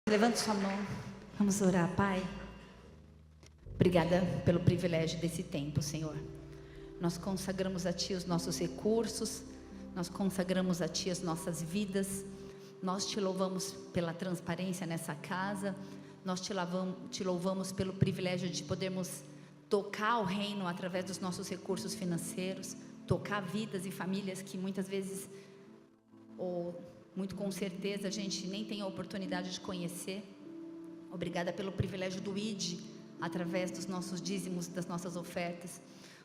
Levante sua mão, vamos orar. Pai, obrigada pelo privilégio desse tempo, Senhor. Nós consagramos a Ti os nossos recursos, nós consagramos a Ti as nossas vidas. Nós Te louvamos pela transparência nessa casa, nós Te louvamos pelo privilégio de podermos tocar o reino através dos nossos recursos financeiros, tocar vidas e famílias que muitas vezes, ou muito com certeza, a gente nem tem a oportunidade de conhecer. Obrigada pelo privilégio do ID, através dos nossos dízimos, das nossas ofertas.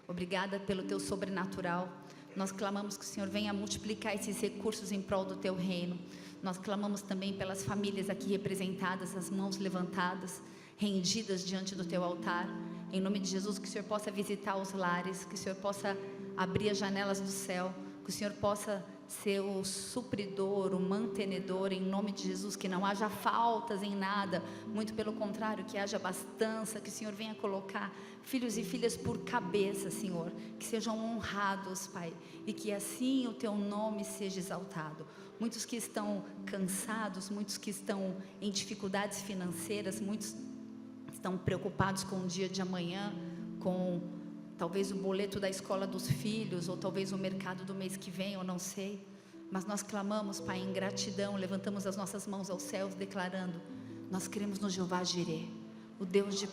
Obrigada pelo Teu sobrenatural. Nós clamamos que o Senhor venha multiplicar esses recursos em prol do Teu reino. Nós clamamos também pelas famílias aqui representadas, as mãos levantadas, rendidas diante do Teu altar. Em nome de Jesus, que o Senhor possa visitar os lares, que o Senhor possa abrir as janelas do céu, que o Senhor possa ser o supridor, o mantenedor, em nome de Jesus, que não haja faltas em nada, muito pelo contrário, que haja abastança, que o Senhor venha colocar filhos e filhas por cabeça, Senhor, que sejam honrados, Pai, e que assim o Teu nome seja exaltado. Muitos que estão cansados, muitos que estão em dificuldades financeiras, muitos estão preocupados com o dia de amanhã, com talvez o boleto da escola dos filhos, ou talvez o mercado do mês que vem, eu não sei. Mas nós clamamos, Pai, em gratidão, levantamos as nossas mãos aos céus, declarando: nós cremos no Jeová Jireh, o Deus de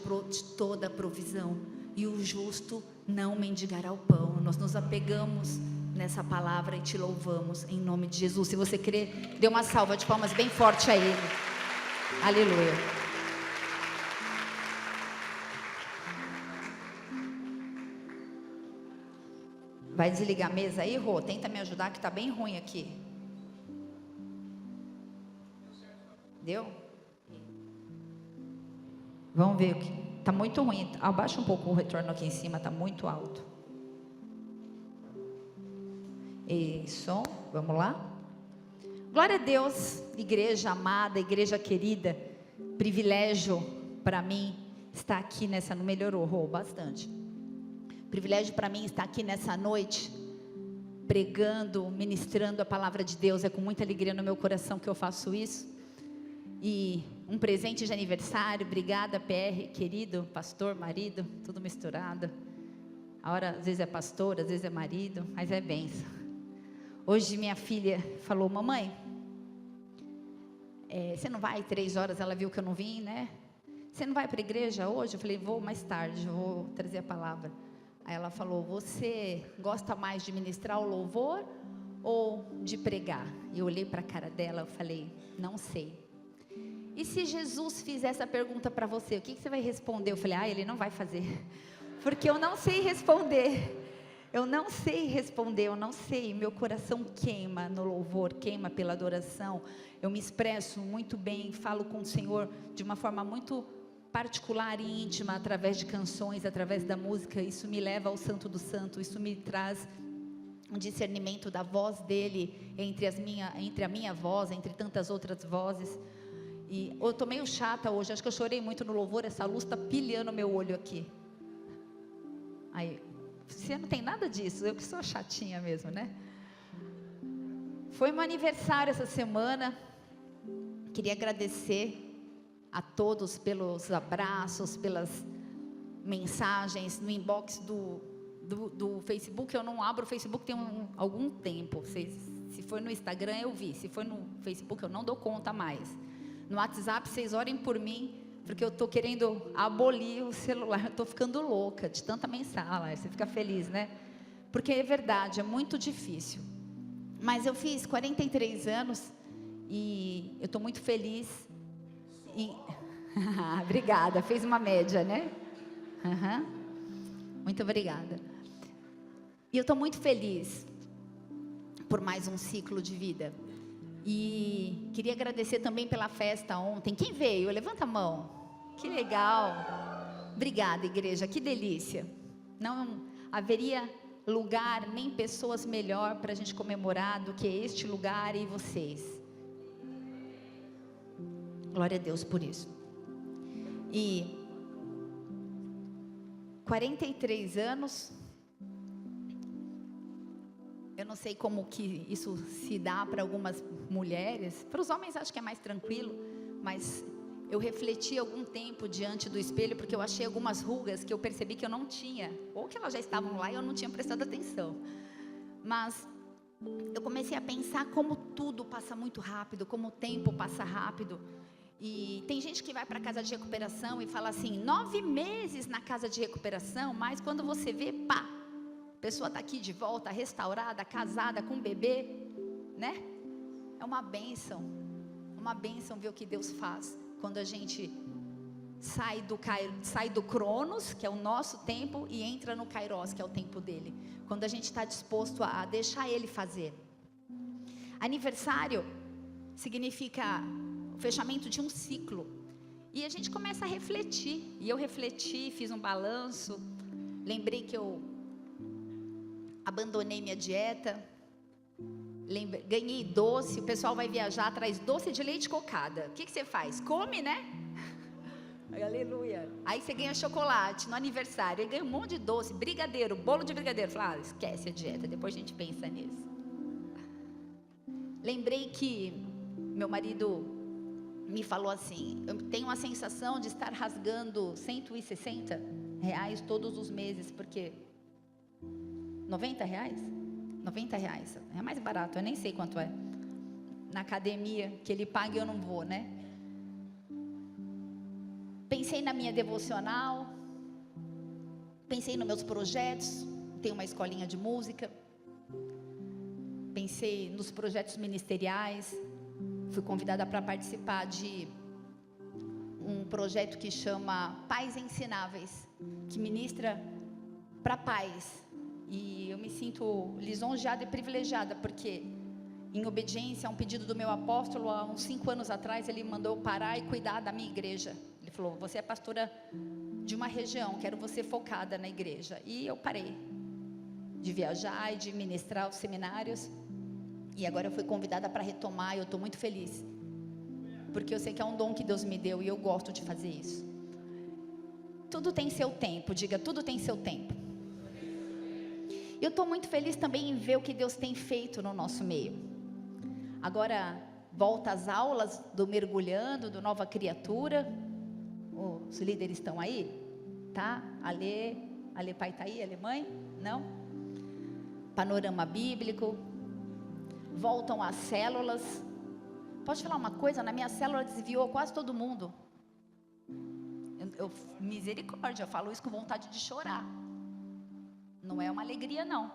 toda a provisão, e o justo não mendigará o pão. Nós nos apegamos nessa palavra e Te louvamos, em nome de Jesus. Se você crê, dê uma salva de palmas bem forte a Ele. Aleluia. Vai desligar a mesa aí, Rô? Tenta me ajudar que está bem ruim aqui. Deu? Vamos ver o que. Está muito ruim. Abaixa um pouco o retorno aqui em cima, está muito alto. E som, vamos lá? Glória a Deus, igreja amada, igreja querida. Privilégio para mim estar aqui nessa. Não melhorou, Rô? Bastante. Privilégio para mim estar aqui nessa noite, pregando, ministrando a palavra de Deus. É com muita alegria no meu coração que eu faço isso. E um presente de aniversário. Obrigada, PR, querido, pastor, marido, tudo misturado. A hora, às vezes é pastor, às vezes é marido, mas é bênção. Hoje minha filha falou: mamãe, você não vai 3 horas? Ela viu que eu não vim, né? Você não vai para a igreja hoje? Eu falei: vou mais tarde, vou trazer a palavra. Aí ela falou: você gosta mais de ministrar o louvor ou de pregar? E eu olhei para a cara dela e falei: não sei. E se Jesus fizer essa pergunta para você, o que você vai responder? Eu falei: Ele não vai fazer, porque eu não sei responder. Eu não sei responder, eu não sei. Meu coração queima no louvor, queima pela adoração. Eu me expresso muito bem, falo com o Senhor de uma forma muito particular e íntima, através de canções, através da música. Isso me leva ao Santo do Santo, isso me traz um discernimento da voz dele entre a minha voz, entre tantas outras vozes. E eu tô meio chata hoje, acho que eu chorei muito no louvor, essa luz está pilhando meu olho aqui. Aí, você não tem nada disso, eu que sou chatinha mesmo, né? Foi meu aniversário essa semana, queria agradecer a todos pelos abraços, pelas mensagens no inbox do Facebook. Eu não abro o Facebook tem algum tempo. Se for no Instagram eu vi, se for no Facebook eu não dou conta mais. No WhatsApp vocês orem por mim, porque eu estou querendo abolir o celular. Eu estou ficando louca de tanta mensagem. Você fica feliz, né? Porque é verdade, é muito difícil. Mas eu fiz 43 anos e eu estou muito feliz. Obrigada, fez uma média, né? Muito obrigada. E eu estou muito feliz por mais um ciclo de vida. E queria agradecer também pela festa ontem. Quem veio? Levanta a mão. Que legal. Obrigada, igreja, que delícia. Não haveria lugar nem pessoas melhor para a gente comemorar do que este lugar e vocês. Glória a Deus por isso. E 43 anos, eu não sei como que isso se dá para algumas mulheres, para os homens acho que é mais tranquilo, mas eu refleti algum tempo diante do espelho, porque eu achei algumas rugas que eu percebi que eu não tinha, ou que elas já estavam lá e eu não tinha prestado atenção. Mas eu comecei a pensar como tudo passa muito rápido, como o tempo passa rápido. E tem gente que vai para a casa de recuperação e fala assim, 9 meses na casa de recuperação, mas quando você vê, pá, a pessoa está aqui de volta, restaurada, casada, com um bebê, né? É uma bênção ver o que Deus faz, quando a gente sai do Cronos, que é o nosso tempo, e entra no Kairos, que é o tempo dele, quando a gente está disposto a deixar ele fazer. Aniversário significa o fechamento de um ciclo, e a gente começa a refletir, e eu refleti, fiz um balanço, lembrei que eu abandonei minha dieta, ganhei doce, o pessoal vai viajar, traz doce de leite cocada, o que você faz? Come, né? Aleluia. Aí você ganha chocolate no aniversário, aí ganha um monte de doce, brigadeiro, bolo de brigadeiro. Fala, esquece a dieta, depois a gente pensa nisso. Lembrei que meu marido me falou assim, eu tenho a sensação de estar rasgando R$160 todos os meses, porque R$90? R$90, é mais barato, eu nem sei quanto é. Na academia, que ele paga e eu não vou, né? Pensei na minha devocional, pensei nos meus projetos, tenho uma escolinha de música, pensei nos projetos ministeriais, fui convidada para participar de um projeto que chama Pais Ensináveis, que ministra para pais, e eu me sinto lisonjeada e privilegiada, porque em obediência a um pedido do meu apóstolo, há uns 5 anos atrás, ele mandou parar e cuidar da minha igreja. Ele falou, você é pastora de uma região, quero você focada na igreja. E eu parei de viajar e de ministrar os seminários, e agora eu fui convidada para retomar, e eu estou muito feliz, porque eu sei que é um dom que Deus me deu, e eu gosto de fazer isso. Tudo tem seu tempo, diga, tudo tem seu tempo. Eu estou muito feliz também em ver o que Deus tem feito no nosso meio. Agora, volta às aulas do Mergulhando, do Nova Criatura. Os líderes estão aí? Tá? Ale pai está aí? Ale mãe? Não? Panorama Bíblico. Voltam às células. Posso te falar uma coisa? Na minha célula desviou quase todo mundo. Misericórdia, eu falo isso com vontade de chorar. Não é uma alegria, não.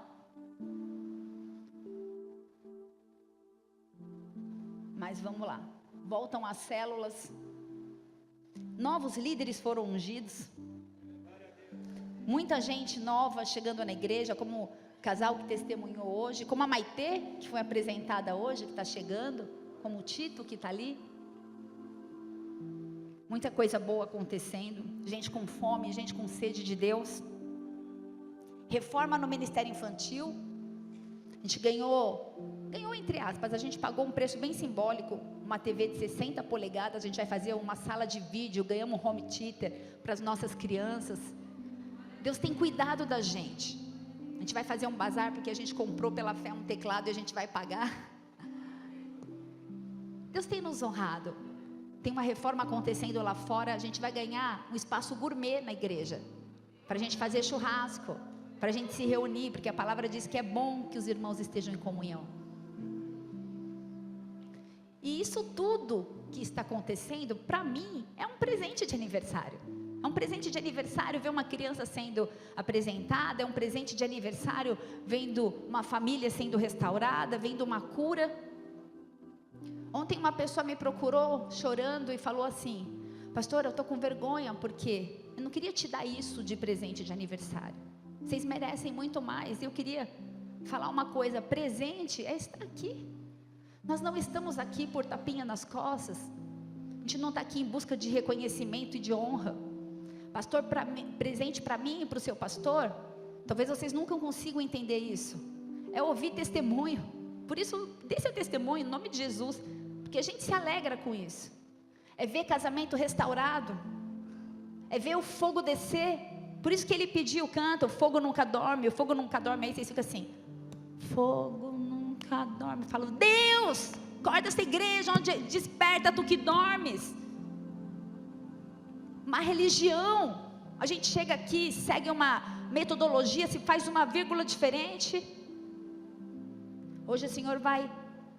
Mas vamos lá. Voltam às células. Novos líderes foram ungidos. Muita gente nova chegando na igreja, como o casal que testemunhou hoje, como a Maitê, que foi apresentada hoje, que está chegando, como o Tito, que está ali. Muita coisa boa acontecendo. Gente com fome, gente com sede de Deus. Reforma no Ministério Infantil. A gente ganhou entre aspas, a gente pagou um preço bem simbólico, uma TV de 60 polegadas, a gente vai fazer uma sala de vídeo, ganhamos um home theater para as nossas crianças. Deus tem cuidado da gente. A gente vai fazer um bazar porque a gente comprou pela fé um teclado e a gente vai pagar. Deus tem nos honrado. Tem uma reforma acontecendo lá fora, a gente vai ganhar um espaço gourmet na igreja, para a gente fazer churrasco, para a gente se reunir, porque a palavra diz que é bom que os irmãos estejam em comunhão. E isso tudo que está acontecendo, para mim, é um presente de aniversário. É um presente de aniversário ver uma criança sendo apresentada, é um presente de aniversário vendo uma família sendo restaurada, vendo uma cura. Ontem uma pessoa me procurou chorando e falou assim, pastor, eu estou com vergonha porque eu não queria te dar isso de presente de aniversário. Vocês merecem muito mais. Eu queria falar uma coisa, presente é estar aqui. Nós não estamos aqui por tapinha nas costas. A gente não está aqui em busca de reconhecimento e de honra. Pastor, presente para mim e para o seu pastor, talvez vocês nunca consigam entender isso. É ouvir testemunho. Por isso, dê seu testemunho em nome de Jesus, porque a gente se alegra com isso. É ver casamento restaurado, é ver o fogo descer. Por isso que ele pediu, canta, o fogo nunca dorme, aí vocês ficam assim, fogo nunca dorme. Eu falo, Deus, acorda essa igreja, onde desperta tu que dormes. uma religião. A gente chega aqui, segue uma metodologia, se faz uma vírgula diferente. Hoje o Senhor vai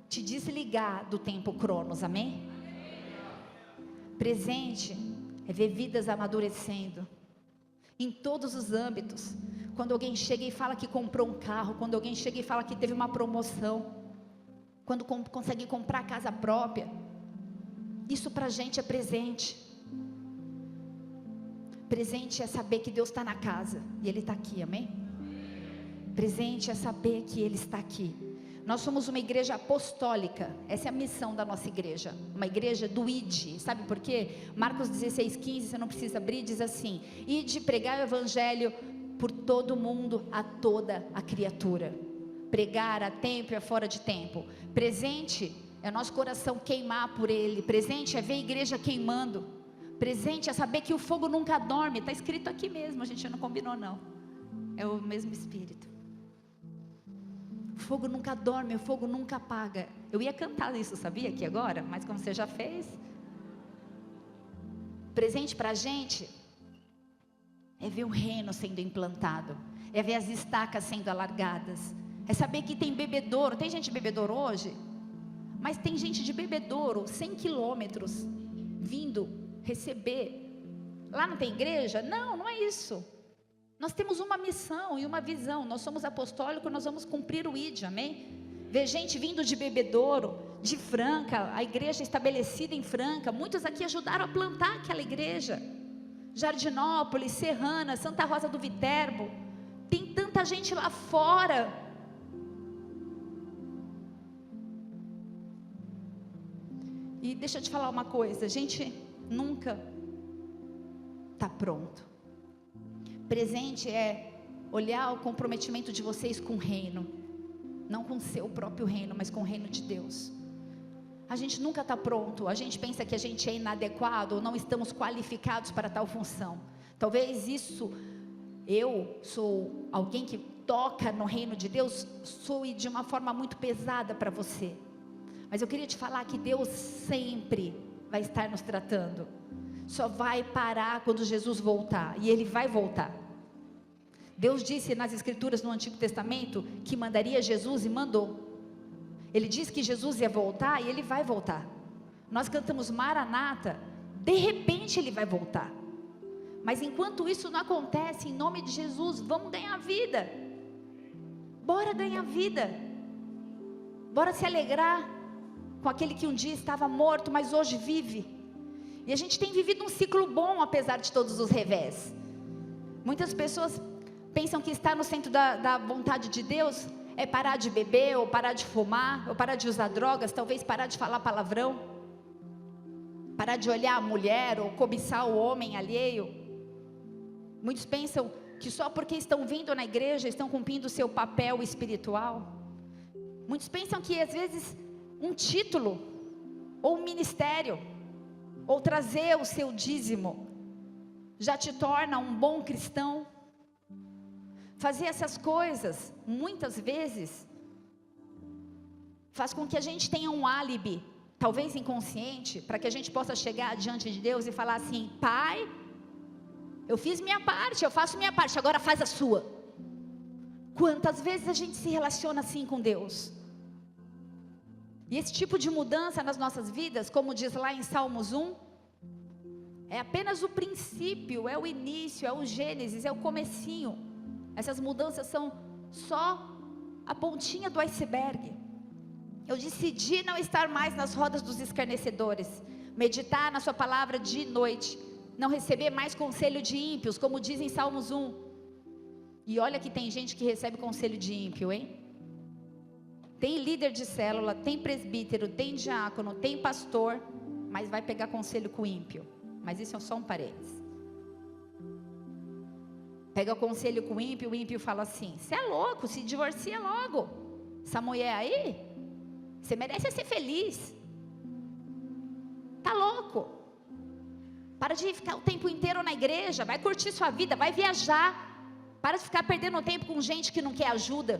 te desligar do tempo Cronos, amém? Presente é ver vidas amadurecendo, em todos os âmbitos. Quando alguém chega e fala que comprou um carro, quando alguém chega e fala que teve uma promoção, quando consegue comprar casa própria, isso pra gente é presente. Presente é saber que Deus está na casa, e Ele está aqui, amém? Presente é saber que Ele está aqui. Nós somos uma igreja apostólica, essa é a missão da nossa igreja, uma igreja do ID, sabe por quê? Marcos 16:15, você não precisa abrir, diz assim: ide pregar o evangelho por todo o mundo, a toda a criatura. Pregar a tempo e a fora de tempo. Presente é nosso coração queimar por Ele, presente é ver a igreja queimando, presente é saber que o fogo nunca dorme, está escrito aqui mesmo, a gente não combinou não, é o mesmo Espírito. O fogo nunca dorme, o fogo nunca apaga. Eu ia cantar isso, sabia, aqui agora, mas como você já fez. Presente para a gente é ver o reino sendo implantado, é ver as estacas sendo alargadas, é saber que tem bebedouro. Tem gente de bebedouro hoje, mas tem gente de bebedouro 100 quilômetros vindo receber. Lá não tem igreja? Não, não é isso. Nós temos uma missão e uma visão. Nós somos apostólicos, nós vamos cumprir o ID, amém? Ver gente vindo de bebedouro, de Franca, a igreja estabelecida em Franca. Muitos aqui ajudaram a plantar aquela igreja. Jardinópolis, Serrana, Santa Rosa do Viterbo. Tem tanta gente lá fora. E deixa eu te falar uma coisa, a gente nunca está pronto. Presente é olhar o comprometimento de vocês com o reino, não com o seu próprio reino, mas com o reino de Deus. A gente nunca está pronto, a gente pensa que a gente é inadequado ou não estamos qualificados para tal função. Talvez isso, eu sou alguém que toca no reino de Deus, soe de uma forma muito pesada para você. Mas eu queria te falar que Deus sempre vai estar nos tratando. Só vai parar quando Jesus voltar, e Ele vai voltar. Deus disse nas Escrituras no Antigo Testamento que mandaria Jesus e mandou. Ele disse que Jesus ia voltar e Ele vai voltar. Nós cantamos Maranata, de repente Ele vai voltar. Mas enquanto isso não acontece, em nome de Jesus, vamos ganhar vida. Bora ganhar vida. Bora se alegrar com aquele que um dia estava morto, mas hoje vive. E a gente tem vivido um ciclo bom, apesar de todos os revés. Muitas pessoas pensam que estar no centro da vontade de Deus é parar de beber, ou parar de fumar, ou parar de usar drogas, talvez parar de falar palavrão, parar de olhar a mulher, ou cobiçar o homem alheio. Muitos pensam que só porque estão vindo na igreja, estão cumprindo o seu papel espiritual. Muitos pensam que às vezes um título, ou um ministério, ou trazer o seu dízimo, já te torna um bom cristão. Fazer essas coisas, muitas vezes, faz com que a gente tenha um álibi, talvez inconsciente, para que a gente possa chegar diante de Deus e falar assim: Pai, eu fiz minha parte, eu faço minha parte, agora faz a sua. Quantas vezes a gente se relaciona assim com Deus? E esse tipo de mudança nas nossas vidas, como diz lá em Salmos 1, é apenas o princípio, é o início, é o Gênesis, é o comecinho. Essas mudanças são só a pontinha do iceberg. Eu decidi não estar mais nas rodas dos escarnecedores, meditar na sua palavra dia e noite, não receber mais conselho de ímpios, como diz em Salmos 1. E olha que tem gente que recebe conselho de ímpio, hein? Tem líder de célula, tem presbítero, tem diácono, tem pastor, mas vai pegar conselho com o ímpio. Mas isso é só um parênteses. Pega o conselho com o ímpio fala assim: você é louco, se divorcia logo. Essa mulher aí, você merece ser feliz. Tá louco. Para de ficar o tempo inteiro na igreja, vai curtir sua vida, vai viajar. Para de ficar perdendo tempo com gente que não quer ajuda.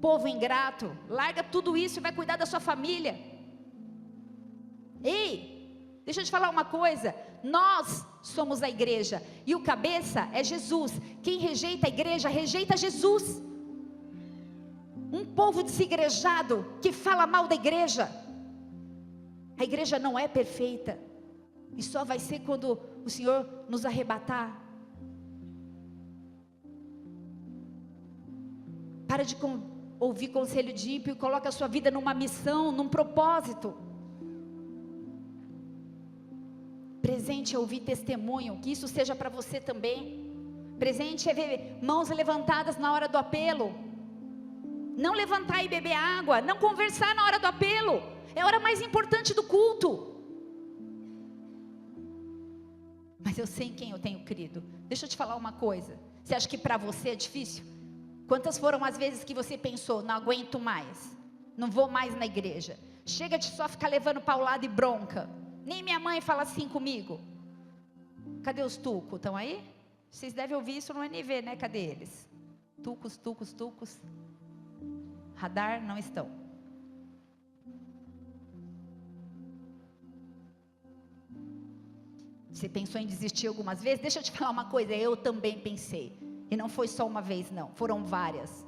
Povo ingrato, larga tudo isso e vai cuidar da sua família. Ei, Deixa eu te falar uma coisa, nós somos a igreja, e o cabeça é Jesus. Quem rejeita a igreja, rejeita Jesus. Um povo desigrejado, que fala mal da igreja. A igreja não é perfeita, e só vai ser quando o Senhor nos arrebatar. Para de ouvir conselho de ímpio e coloca a sua vida numa missão, num propósito. Presente é ouvir testemunho, que isso seja para você também. Presente é ver mãos levantadas na hora do apelo. Não levantar e beber água, não conversar na hora do apelo. É a hora mais importante do culto. Mas eu sei em quem eu tenho crido. Deixa eu te falar uma coisa. Você acha que para você é difícil? Quantas foram as vezes que você pensou, não aguento mais, não vou mais na igreja, chega de só ficar levando paulada e bronca, nem minha mãe fala assim comigo. Cadê os tucos? Estão aí? Vocês devem ouvir isso no NV, né? Cadê eles? Tucos. Radar, não estão. Você pensou em desistir algumas vezes? Deixa eu te falar uma coisa, eu também pensei. E não foi só uma vez não, foram várias.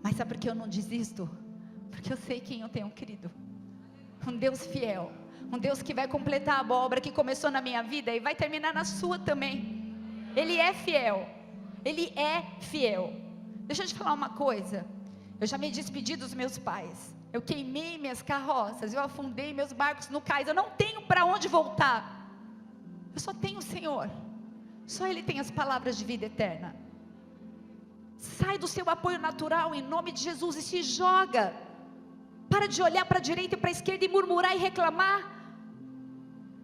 Mas sabe por que eu não desisto? Porque eu sei quem eu tenho crido. Um Deus fiel. Um Deus que vai completar a obra que começou na minha vida e vai terminar na sua também. Ele é fiel. Ele é fiel. Deixa eu te falar uma coisa. Eu já me despedi dos meus pais. Eu queimei minhas carroças. Eu afundei meus barcos no cais. Eu não tenho para onde voltar. Eu só tenho o Senhor. Só Ele tem as palavras de vida eterna. Sai do seu apoio natural em nome de Jesus e se joga. Para de olhar para a direita e para a esquerda e murmurar e reclamar.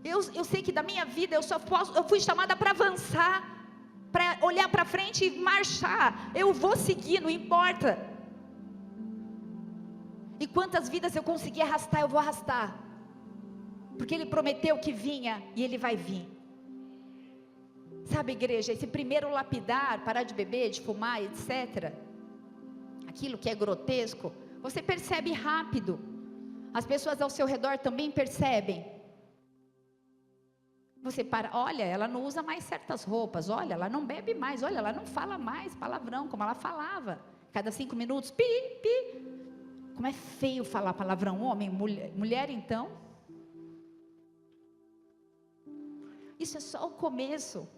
Eu sei que da minha vida eu fui chamada para avançar, para olhar para frente e marchar. Eu vou seguir, não importa. E quantas vidas eu conseguir arrastar, eu vou arrastar. Porque Ele prometeu que vinha e Ele vai vir. Sabe, igreja, esse primeiro lapidar, parar de beber, de fumar, etc. Aquilo que é grotesco, você percebe rápido. As pessoas ao seu redor também percebem. Você para, olha, ela não usa mais certas roupas, olha, ela não bebe mais, olha, ela não fala mais palavrão como ela falava. Cada 5 minutos, pi. Como é feio falar palavrão, homem, mulher então. Isso é só o começo.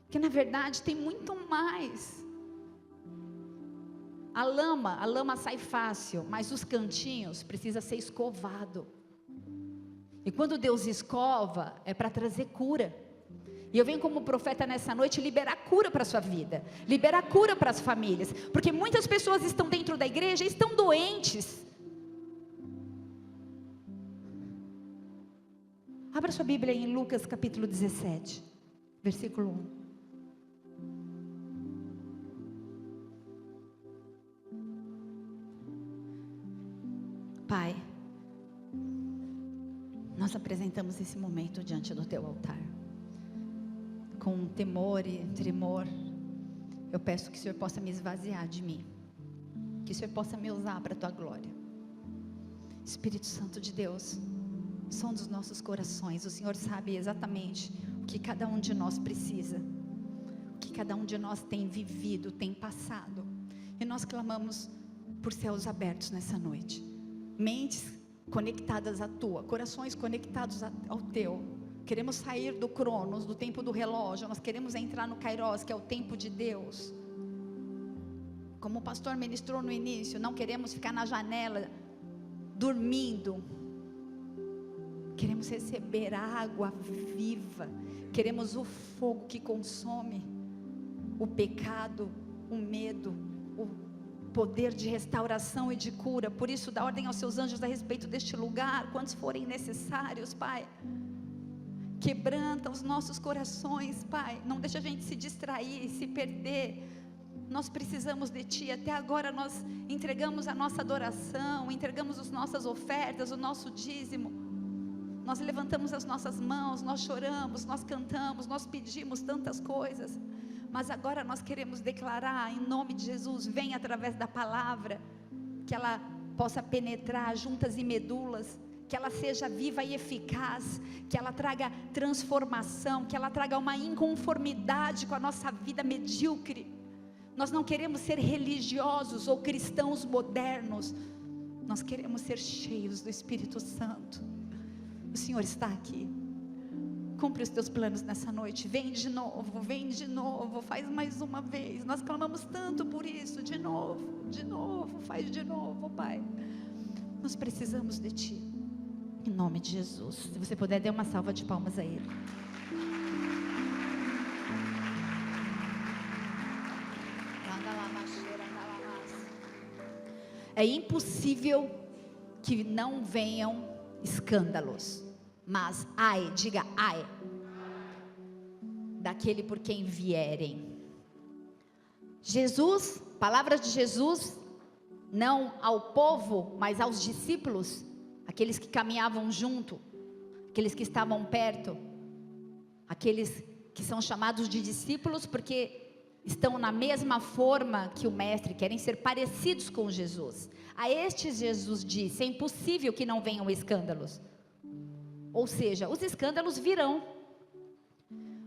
Porque na verdade tem muito mais. A lama sai fácil, mas os cantinhos precisa ser escovado. E quando Deus escova, é para trazer cura. E eu venho como profeta nessa noite liberar cura para a sua vida, liberar cura para as famílias, porque muitas pessoas estão dentro da igreja e estão doentes. Abra sua Bíblia em Lucas capítulo 17, versículo 1. Pai, nós apresentamos esse momento diante do Teu altar, com temor e tremor. Eu peço que o Senhor possa me esvaziar de mim, que o Senhor possa me usar para a Tua glória. Espírito Santo de Deus, som dos nossos corações. O Senhor sabe exatamente o que cada um de nós precisa, o que cada um de nós tem vivido, tem passado, e nós clamamos por céus abertos nessa noite. Mentes conectadas à Tua, corações conectados ao Teu. Queremos sair do Cronos, do tempo do relógio. Nós queremos entrar no Kairos, que é o tempo de Deus. Como o pastor ministrou no início, não queremos ficar na janela dormindo. Queremos receber a água viva. Queremos o fogo que consome o pecado, o medo, o poder de restauração e de cura. Por isso, dá ordem aos seus anjos a respeito deste lugar, quantos forem necessários, Pai. Quebranta os nossos corações, Pai. Não deixa a gente se distrair, se perder. Nós precisamos de Ti. Até agora nós entregamos a nossa adoração, entregamos as nossas ofertas, o nosso dízimo. Nós levantamos as nossas mãos, nós choramos, nós cantamos, nós pedimos tantas coisas. Mas agora nós queremos declarar em nome de Jesus, vem através da palavra, que ela possa penetrar juntas e medulas, que ela seja viva e eficaz, que ela traga transformação, que ela traga uma inconformidade com a nossa vida medíocre. Nós não queremos ser religiosos ou cristãos modernos, nós queremos ser cheios do Espírito Santo. O Senhor está aqui, cumpre os teus planos nessa noite, vem de novo, faz mais uma vez, nós clamamos tanto por isso, de novo, faz de novo, Pai, nós precisamos de Ti, em nome de Jesus. Se você puder, dê uma salva de palmas a Ele. É impossível que não venham escândalos, mas ai, diga ai, daquele por quem vierem. Jesus, palavras de Jesus, não ao povo, mas aos discípulos, aqueles que caminhavam junto, aqueles que estavam perto, aqueles que são chamados de discípulos porque estão na mesma forma que o mestre, querem ser parecidos com Jesus. A estes Jesus disse: é impossível que não venham escândalos. Ou seja, os escândalos virão.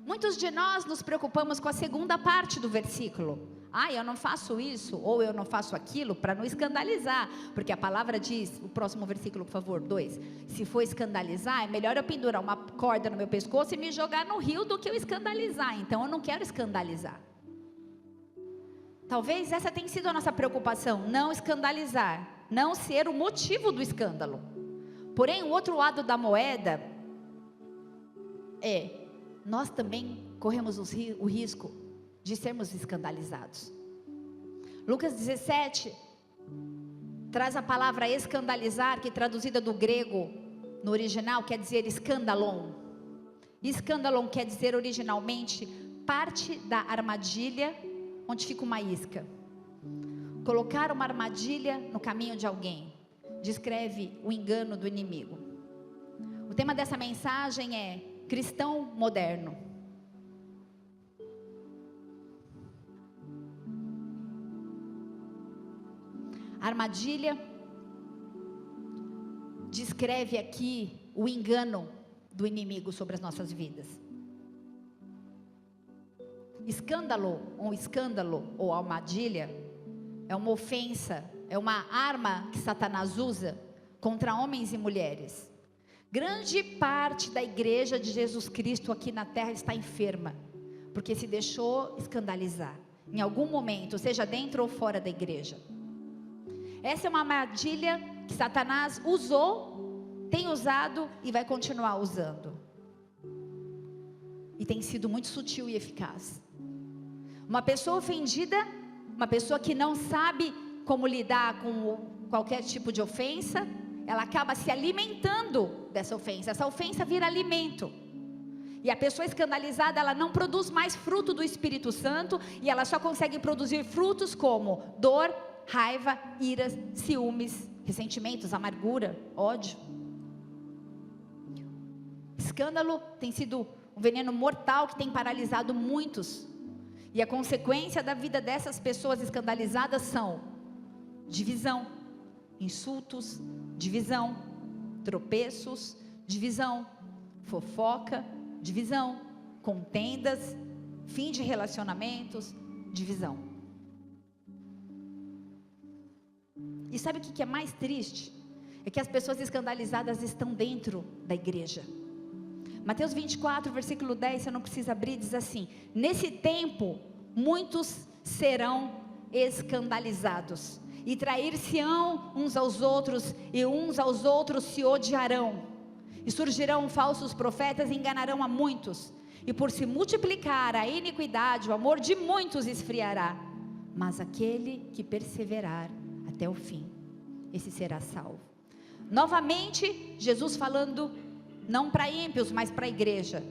Muitos de nós nos preocupamos com a segunda parte do versículo. Eu não faço isso, ou eu não faço aquilo, para não escandalizar, porque a palavra diz, o próximo versículo por favor, 2, se for escandalizar, é melhor eu pendurar uma corda no meu pescoço e me jogar no rio do que eu escandalizar. Então eu não quero escandalizar. Talvez essa tenha sido a nossa preocupação, não escandalizar, não ser o motivo do escândalo. Porém, o outro lado da moeda é, nós também corremos o risco de sermos escandalizados. Lucas 17 traz a palavra escandalizar, que traduzida do grego no original quer dizer escandalon. Escandalon quer dizer originalmente parte da armadilha onde fica uma isca. Colocar uma armadilha no caminho de alguém descreve o engano do inimigo. O tema dessa mensagem é cristão moderno. A armadilha descreve aqui o engano do inimigo sobre as nossas vidas. Escândalo ou armadilha é uma ofensa, é uma arma que Satanás usa contra homens e mulheres. Grande parte da igreja de Jesus Cristo aqui na terra está enferma, porque se deixou escandalizar, em algum momento, seja dentro ou fora da igreja. Essa é uma armadilha que Satanás usou, tem usado e vai continuar usando. E tem sido muito sutil e eficaz. Uma pessoa ofendida, uma pessoa que não sabe como lidar com qualquer tipo de ofensa, ela acaba se alimentando dessa ofensa. Essa ofensa vira alimento. E a pessoa escandalizada, ela não produz mais fruto do Espírito Santo, e ela só consegue produzir frutos como dor, raiva, iras, ciúmes, ressentimentos, amargura, ódio. Escândalo tem sido um veneno mortal que tem paralisado muitos. E a consequência da vida dessas pessoas escandalizadas são divisão, insultos, divisão, tropeços, divisão, fofoca, divisão, contendas, fim de relacionamentos, divisão. E sabe o que é mais triste? É que as pessoas escandalizadas estão dentro da igreja. Mateus 24, versículo 10, você não precisa abrir, diz assim: nesse tempo, muitos serão escandalizados, e trair-se-ão uns aos outros, e uns aos outros se odiarão, e surgirão falsos profetas e enganarão a muitos, e por se multiplicar a iniquidade, o amor de muitos esfriará, mas aquele que perseverar até o fim, esse será salvo. Novamente, Jesus falando, não para ímpios, mas para a igreja,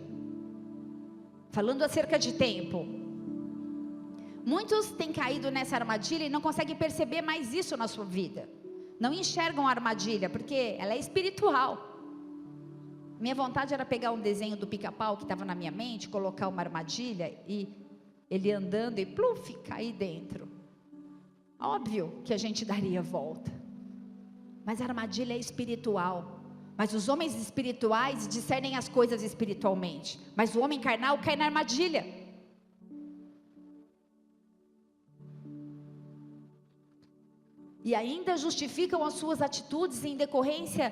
falando acerca de tempo. Muitos têm caído nessa armadilha e não conseguem perceber mais isso na sua vida, não enxergam a armadilha, porque ela é espiritual. Minha vontade era pegar um desenho do Pica-Pau que estava na minha mente, colocar uma armadilha e ele andando e pluf, cair dentro. Óbvio que a gente daria volta, mas a armadilha é espiritual. Mas os homens espirituais discernem as coisas espiritualmente. Mas o homem carnal cai na armadilha. E ainda justificam as suas atitudes em decorrência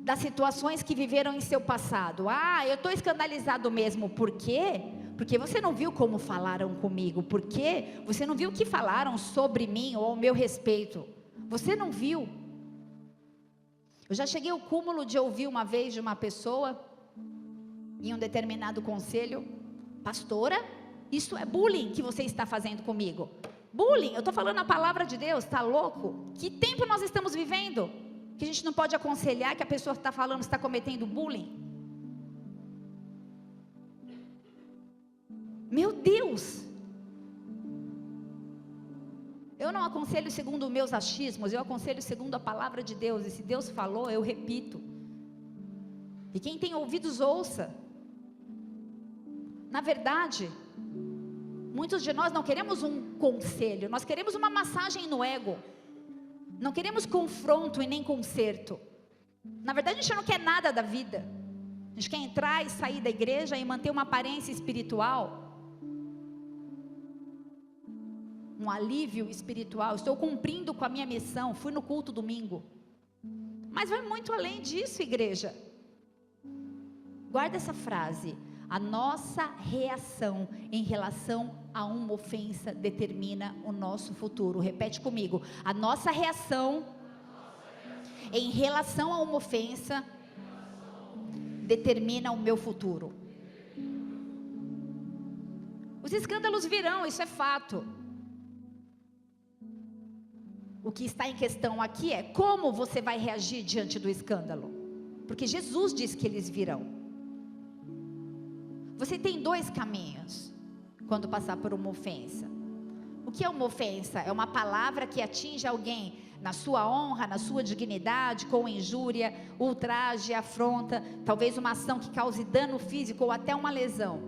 das situações que viveram em seu passado. Eu estou escandalizado mesmo. Por quê? Porque você não viu como falaram comigo. Por quê? Você não viu o que falaram sobre mim ou ao meu respeito. Você não viu. Eu já cheguei ao cúmulo de ouvir uma vez de uma pessoa, em um determinado conselho: pastora, isso é bullying que você está fazendo comigo. Bullying, eu estou falando a palavra de Deus, está louco? Que tempo nós estamos vivendo? Que a gente não pode aconselhar que a pessoa que está falando está cometendo bullying? Meu Deus! Eu não aconselho segundo meus achismos, eu aconselho segundo a palavra de Deus. E se Deus falou, eu repito. E quem tem ouvidos, ouça. Na verdade, muitos de nós não queremos um conselho, nós queremos uma massagem no ego. Não queremos confronto e nem conserto. Na verdade, a gente não quer nada da vida. A gente quer entrar e sair da igreja e manter uma aparência espiritual, um alívio espiritual. Estou cumprindo com a minha missão, fui no culto domingo. Mas vai muito além disso, igreja. Guarda essa frase: a nossa reação em relação a uma ofensa determina o nosso futuro. Repete comigo: a nossa reação em relação a uma ofensa determina o meu futuro. Os escândalos virão, isso é fato. O que está em questão aqui é como você vai reagir diante do escândalo, porque Jesus diz que eles virão. Você tem dois caminhos quando passar por uma ofensa. O que é uma ofensa? É uma palavra que atinge alguém na sua honra, na sua dignidade, com injúria, ultraje, afronta, talvez uma ação que cause dano físico ou até uma lesão.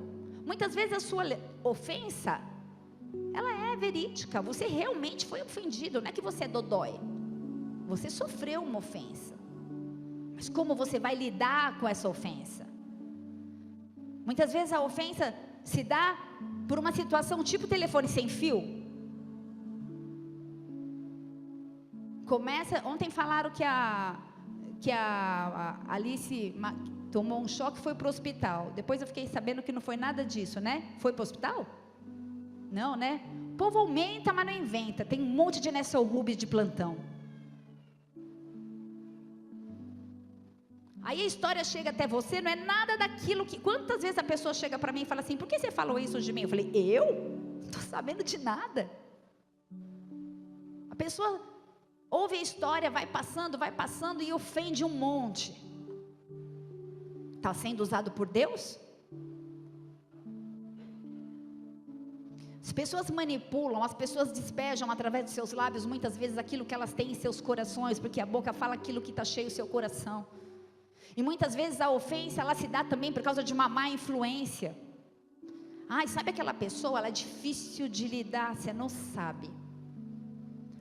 Muitas vezes a sua ofensa, ela é verídica, você realmente foi ofendido, não é que você é dodói, você sofreu uma ofensa. Mas como você vai lidar com essa ofensa? Muitas vezes a ofensa se dá por uma situação tipo telefone sem fio. Ontem falaram que a Alice tomou um choque e foi para o hospital. Depois eu fiquei sabendo que não foi nada disso, né? Foi para o hospital? Não, né? O povo aumenta, mas não inventa. Tem um monte de Nessel Rubens de plantão. Aí a história chega até você, não é nada daquilo que... Quantas vezes a pessoa chega para mim e fala assim: por que você falou isso de mim? Eu falei: eu? Não estou sabendo de nada. A pessoa ouve a história, vai passando e ofende um monte. Está sendo usado por Deus? As pessoas manipulam, as pessoas despejam através dos seus lábios muitas vezes aquilo que elas têm em seus corações, porque a boca fala aquilo que está cheio o seu coração. E muitas vezes a ofensa, ela se dá também por causa de uma má influência. Sabe aquela pessoa, ela é difícil de lidar, você não sabe.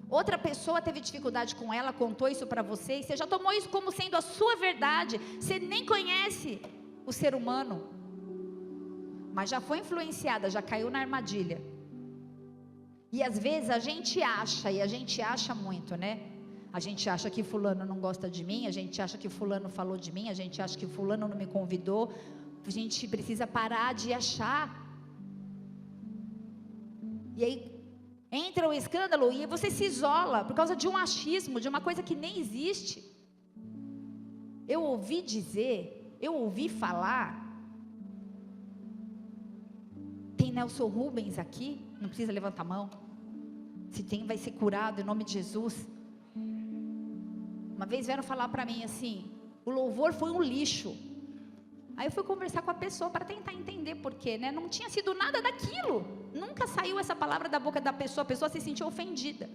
Outra pessoa teve dificuldade com ela, contou isso para você, e você já tomou isso como sendo a sua verdade. Você nem conhece o ser humano, mas já foi influenciada, já caiu na armadilha. E às vezes a gente acha muito, né? A gente acha que fulano não gosta de mim, a gente acha que fulano falou de mim, a gente acha que fulano não me convidou. A gente precisa parar de achar. E aí entra o escândalo e você se isola por causa de um achismo, de uma coisa que nem existe. Eu ouvi dizer, eu ouvi falar. Tem Nessel Rubens aqui? Não precisa levantar a mão. Se tem, vai ser curado em nome de Jesus. Uma vez vieram falar para mim assim: o louvor foi um lixo. Aí eu fui conversar com a pessoa para tentar entender por quê, né? Não tinha sido nada daquilo. Nunca saiu essa palavra da boca da pessoa. A pessoa se sentiu ofendida.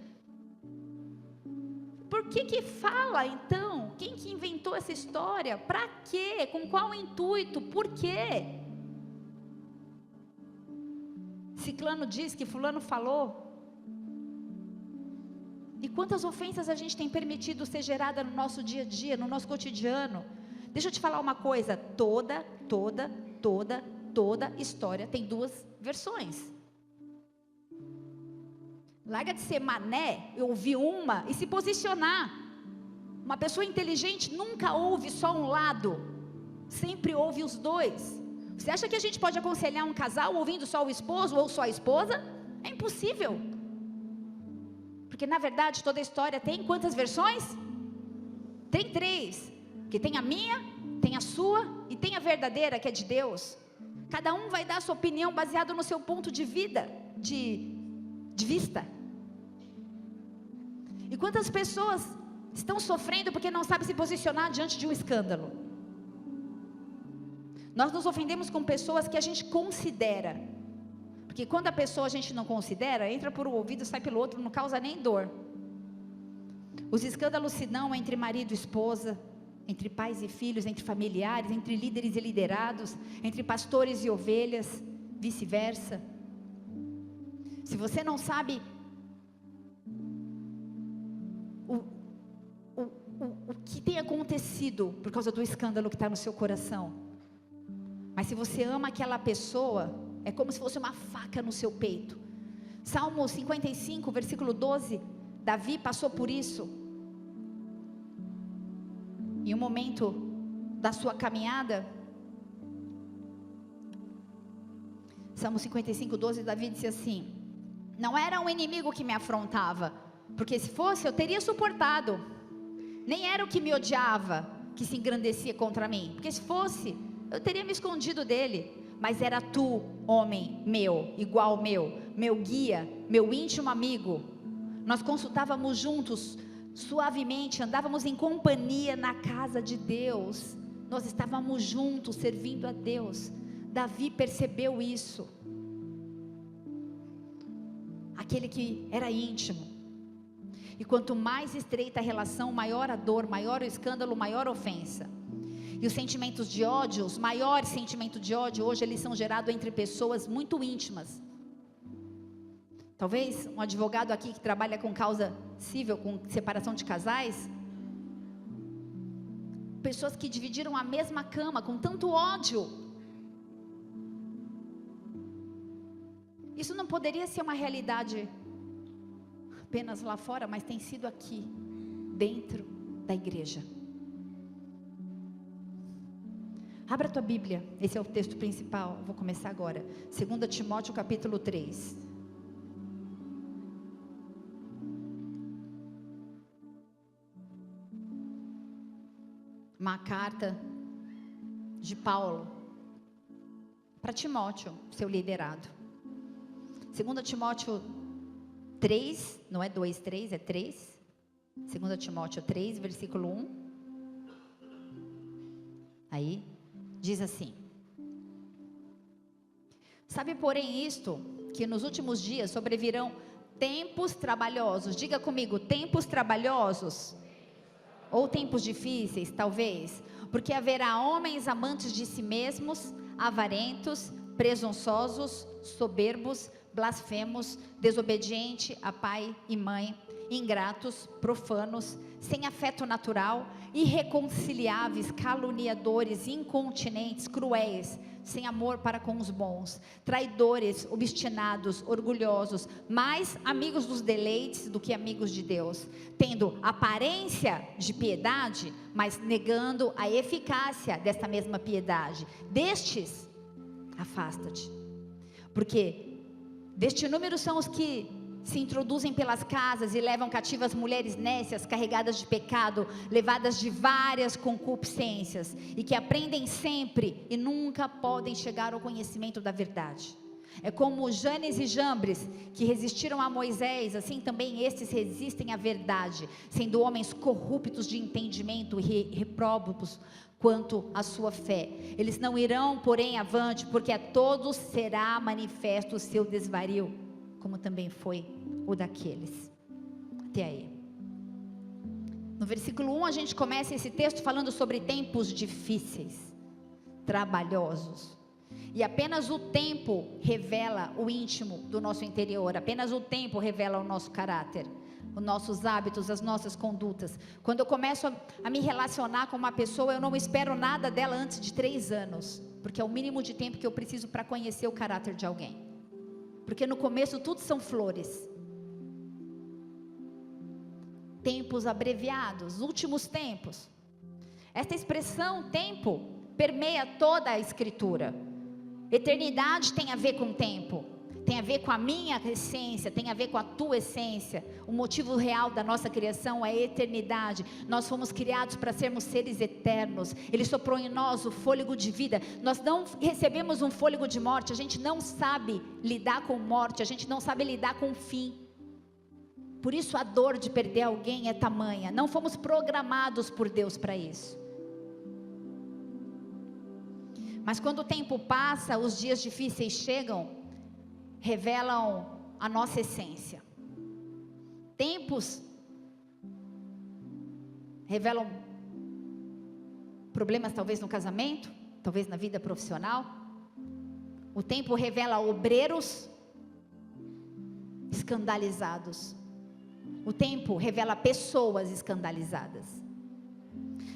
Por que fala então? Quem que inventou essa história? Para quê? Com qual intuito? Por quê? Ciclano diz que fulano falou. E quantas ofensas a gente tem permitido ser gerada no nosso dia a dia, no nosso cotidiano? Deixa eu te falar uma coisa, toda história tem duas versões. Larga de ser mané, ouvir uma e se posicionar. Uma pessoa inteligente nunca ouve só um lado, sempre ouve os dois. Você acha que a gente pode aconselhar um casal ouvindo só o esposo ou só a esposa? É impossível. Porque na verdade toda história tem quantas versões? Tem 3. Que tem a minha, tem a sua e tem a verdadeira, que é de Deus. Cada um vai dar a sua opinião baseado no seu ponto de vida, de vista. E quantas pessoas estão sofrendo porque não sabem se posicionar diante de um escândalo? Nós nos ofendemos com pessoas que a gente considera. Porque quando a pessoa a gente não considera, entra por um ouvido, sai pelo outro, não causa nem dor. Os escândalos se dão entre marido e esposa, entre pais e filhos, entre familiares, entre líderes e liderados, entre pastores e ovelhas, vice-versa. Se você não sabe o que tem acontecido por causa do escândalo que está no seu coração, mas se você ama aquela pessoa, é como se fosse uma faca no seu peito. Salmo 55, versículo 12, Davi passou por isso. Em um momento da sua caminhada, Salmo 55, 12, Davi disse assim: não era um inimigo que me afrontava, porque se fosse eu teria suportado. Nem era o que me odiava, que se engrandecia contra mim, porque se fosse, eu teria me escondido dele. Mas era tu, homem meu, igual meu guia, meu íntimo amigo. Nós consultávamos juntos, suavemente, andávamos em companhia na casa de Deus. Nós estávamos juntos, servindo a Deus. Davi percebeu isso. Aquele que era íntimo. E quanto mais estreita a relação, maior a dor, maior o escândalo, maior a ofensa. E os sentimentos de ódio, os maiores sentimentos de ódio, hoje eles são gerados entre pessoas muito íntimas. Talvez um advogado aqui que trabalha com causa civil, com separação de casais, pessoas que dividiram a mesma cama com tanto ódio. Isso não poderia ser uma realidade apenas lá fora, mas tem sido aqui, dentro da igreja. Abra a tua Bíblia, esse é o texto principal, eu vou começar agora. 2 Timóteo capítulo 3. Uma carta de Paulo para Timóteo, seu liderado. 2 Timóteo 3, não é 2, 3, é 3. 2 Timóteo 3, versículo 1. Aí, diz assim: sabe, porém, isto, que nos últimos dias sobrevirão tempos trabalhosos. Diga comigo, tempos trabalhosos. Ou tempos difíceis, talvez. Porque haverá homens amantes de si mesmos, avarentos, presunçosos, soberbos, blasfemos, desobedientes a pai e mãe, ingratos, profanos, sem afeto natural, irreconciliáveis, caluniadores, incontinentes, cruéis, sem amor para com os bons, traidores, obstinados, orgulhosos, mais amigos dos deleites do que amigos de Deus, tendo aparência de piedade, mas negando a eficácia desta mesma piedade. Destes, afasta-te, porque deste número são os que se introduzem pelas casas e levam cativas mulheres nécias, carregadas de pecado, levadas de várias concupiscências, e que aprendem sempre e nunca podem chegar ao conhecimento da verdade. É como Janes e Jambres, que resistiram a Moisés, assim também estes resistem à verdade, sendo homens corruptos de entendimento e repróbos quanto à sua fé. Eles não irão, porém, avante, porque a todos será manifesto o seu desvario, como também foi o daqueles. Até aí. No versículo 1 a gente começa esse texto falando sobre tempos difíceis, trabalhosos. E apenas o tempo revela o íntimo do nosso interior, apenas o tempo revela o nosso caráter. os nossos hábitos, as nossas condutas. Quando eu começo a me relacionar com uma pessoa, eu não espero nada dela antes de 3 anos, porque é o mínimo de tempo que eu preciso para conhecer o caráter de alguém. Porque no começo tudo são flores. Tempos abreviados, últimos tempos. Esta expressão tempo permeia toda a Escritura. Eternidade tem a ver com tempo, tem a ver com a minha essência, tem a ver com a tua essência. O motivo real da nossa criação é a eternidade. Nós fomos criados para sermos seres eternos. Ele soprou em nós o fôlego de vida. Nós não recebemos um fôlego de morte. A gente não sabe lidar com morte, a gente não sabe lidar com o fim. Por isso a dor de perder alguém é tamanha. Não fomos programados por Deus para isso. Mas quando o tempo passa, os dias difíceis chegam, revelam a nossa essência. Tempos revelam problemas talvez no casamento, talvez na vida profissional. O tempo revela obreiros escandalizados. O tempo revela pessoas escandalizadas.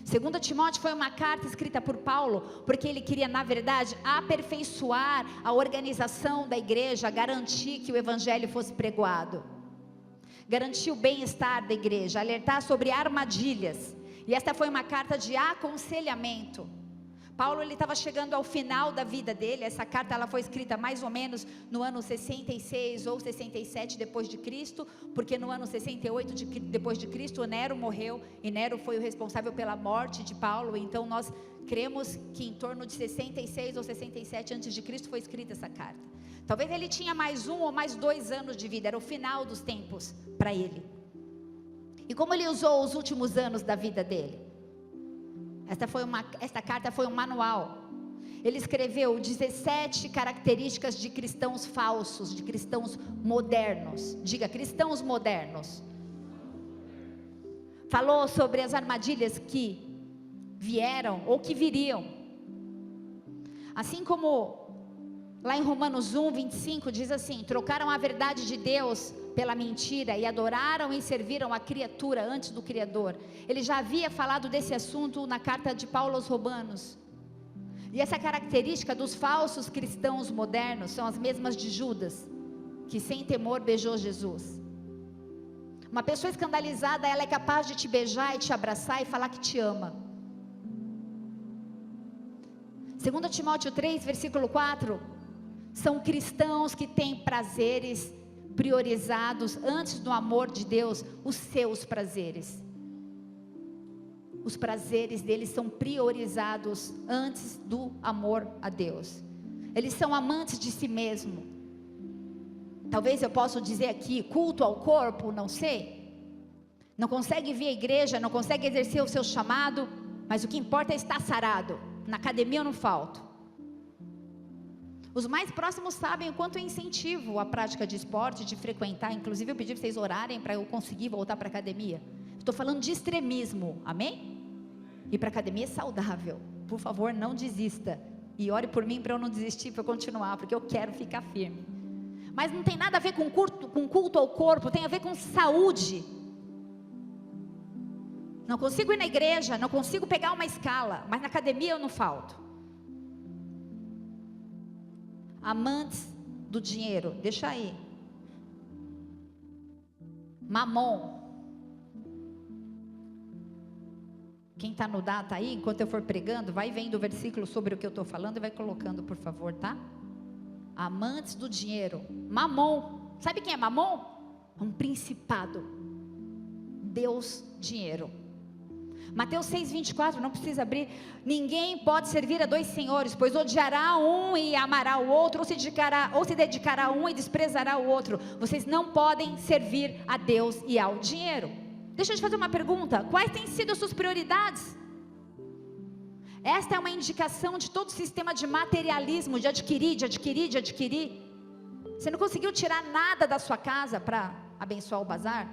2 Timóteo foi uma carta escrita por Paulo, porque ele queria, na verdade, aperfeiçoar a organização da igreja, garantir que o evangelho fosse pregoado, garantir o bem-estar da igreja, alertar sobre armadilhas. E esta foi uma carta de aconselhamento. Paulo, ele estava chegando ao final da vida dele. Essa carta ela foi escrita mais ou menos no ano 66 ou 67 depois de Cristo, porque no ano 68 depois de Cristo, Nero morreu, e Nero foi o responsável pela morte de Paulo. Então nós cremos que em torno de 66 ou 67 antes de Cristo foi escrita essa carta. Talvez ele tinha mais 1 ou mais 2 anos de vida, era o final dos tempos para ele. E como ele usou os últimos anos da vida dele? Esta carta foi um manual. Ele escreveu 17 características de cristãos falsos, de cristãos modernos. Diga, cristãos modernos. Falou sobre as armadilhas que vieram ou que viriam. Assim como lá em Romanos 1, 25 diz assim: trocaram a verdade de Deus pela mentira e adoraram e serviram a criatura antes do Criador. Ele já havia falado desse assunto na carta de Paulo aos Romanos. E essa característica dos falsos cristãos modernos são as mesmas de Judas, que sem temor beijou Jesus. Uma pessoa escandalizada, ela é capaz de te beijar e te abraçar e falar que te ama. 2 Timóteo 3, versículo 4, são cristãos que têm prazeres priorizados antes do amor de Deus, os seus prazeres. Os prazeres deles são priorizados antes do amor a Deus. Eles são amantes de si mesmo. Talvez eu possa dizer aqui, culto ao corpo, não sei. Não consegue vir à igreja, não consegue exercer o seu chamado, mas o que importa é estar sarado. Na academia eu não falto. Os mais próximos sabem o quanto eu incentivo a prática de esporte, de frequentar. Inclusive eu pedi para vocês orarem para eu conseguir voltar para a academia. Estou falando de extremismo, amém? Ir para a academia é saudável. Por favor, não desista. E ore por mim para eu não desistir, para eu continuar, porque eu quero ficar firme. Mas não tem nada a ver com culto ao corpo, tem a ver com saúde. Não consigo ir na igreja, não consigo pegar uma escala, mas na academia eu não falto. Amantes do dinheiro, deixa aí. Mamon. Quem está no data aí, enquanto eu for pregando, vai vendo o versículo sobre o que eu estou falando e vai colocando, por favor, tá? Amantes do dinheiro. Mamon. Sabe quem é Mamon? É um principado. Deus, dinheiro. Mateus 6,24, não precisa abrir. Ninguém pode servir a 2 senhores, pois odiará um e amará o outro, ou se dedicará a um e desprezará o outro. Vocês não podem servir a Deus e ao dinheiro. Deixa eu te fazer uma pergunta: quais têm sido as suas prioridades? Esta é uma indicação de todo o sistema de materialismo, de adquirir. Você não conseguiu tirar nada da sua casa para abençoar o bazar?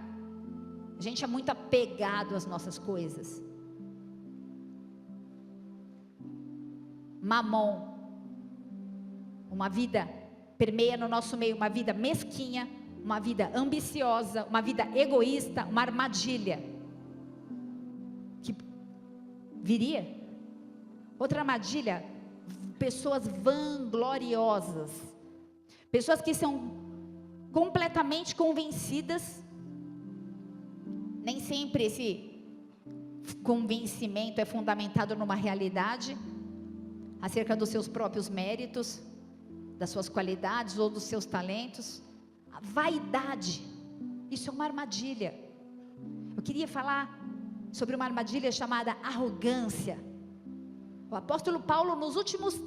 A gente é muito apegado às nossas coisas. Mamon. Uma vida permeia no nosso meio, uma vida mesquinha, uma vida ambiciosa, uma vida egoísta, uma armadilha que viria. Outra armadilha, pessoas vangloriosas, pessoas que são completamente convencidas. Nem sempre esse convencimento é fundamentado numa realidade acerca dos seus próprios méritos, das suas qualidades ou dos seus talentos. A vaidade, isso é uma armadilha. Eu queria falar sobre uma armadilha chamada arrogância. O apóstolo Paulo, nos últimos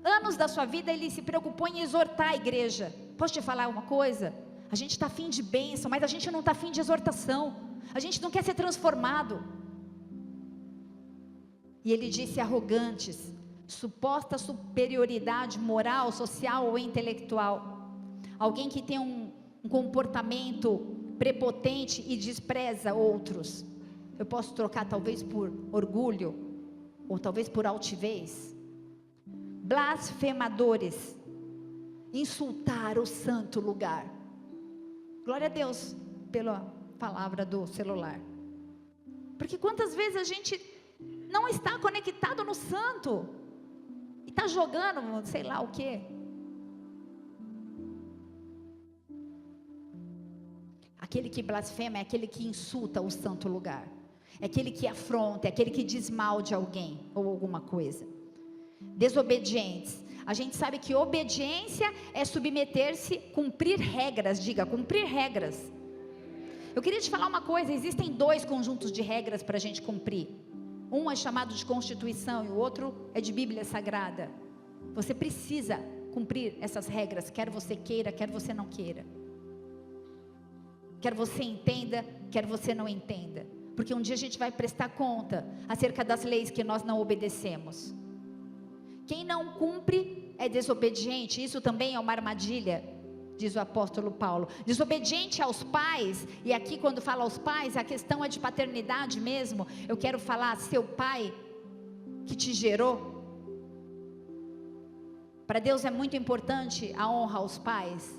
anos da sua vida, ele se preocupou em exortar a igreja. Posso te falar uma coisa? A gente está afim de bênção, mas a gente não está afim de exortação. A gente não quer ser transformado. E ele disse: arrogantes, suposta superioridade moral, social ou intelectual. Alguém que tem um comportamento prepotente e despreza outros. Eu posso trocar talvez por orgulho, ou talvez por altivez. Blasfemadores, insultar o santo lugar. Glória a Deus pela palavra do celular. Porque quantas vezes a gente não está conectado no santo e está jogando sei lá o quê. Aquele que blasfema é aquele que insulta o santo lugar, é aquele que afronta, é aquele que diz mal de alguém ou alguma coisa. Desobedientes, a gente sabe que obediência é submeter-se, cumprir regras. Diga, cumprir regras. Eu queria te falar uma coisa: existem 2 conjuntos de regras para a gente cumprir. Um é chamado de Constituição e o outro é de Bíblia Sagrada. Você precisa cumprir essas regras, quer você queira, quer você não queira. Quer você entenda, quer você não entenda. Porque um dia a gente vai prestar conta acerca das leis que nós não obedecemos. Quem não cumpre é desobediente. Isso também é uma armadilha, diz o apóstolo Paulo. Desobediente aos pais, e aqui quando fala aos pais, a questão é de paternidade mesmo. Eu quero falar seu pai que te gerou. Para Deus é muito importante a honra aos pais.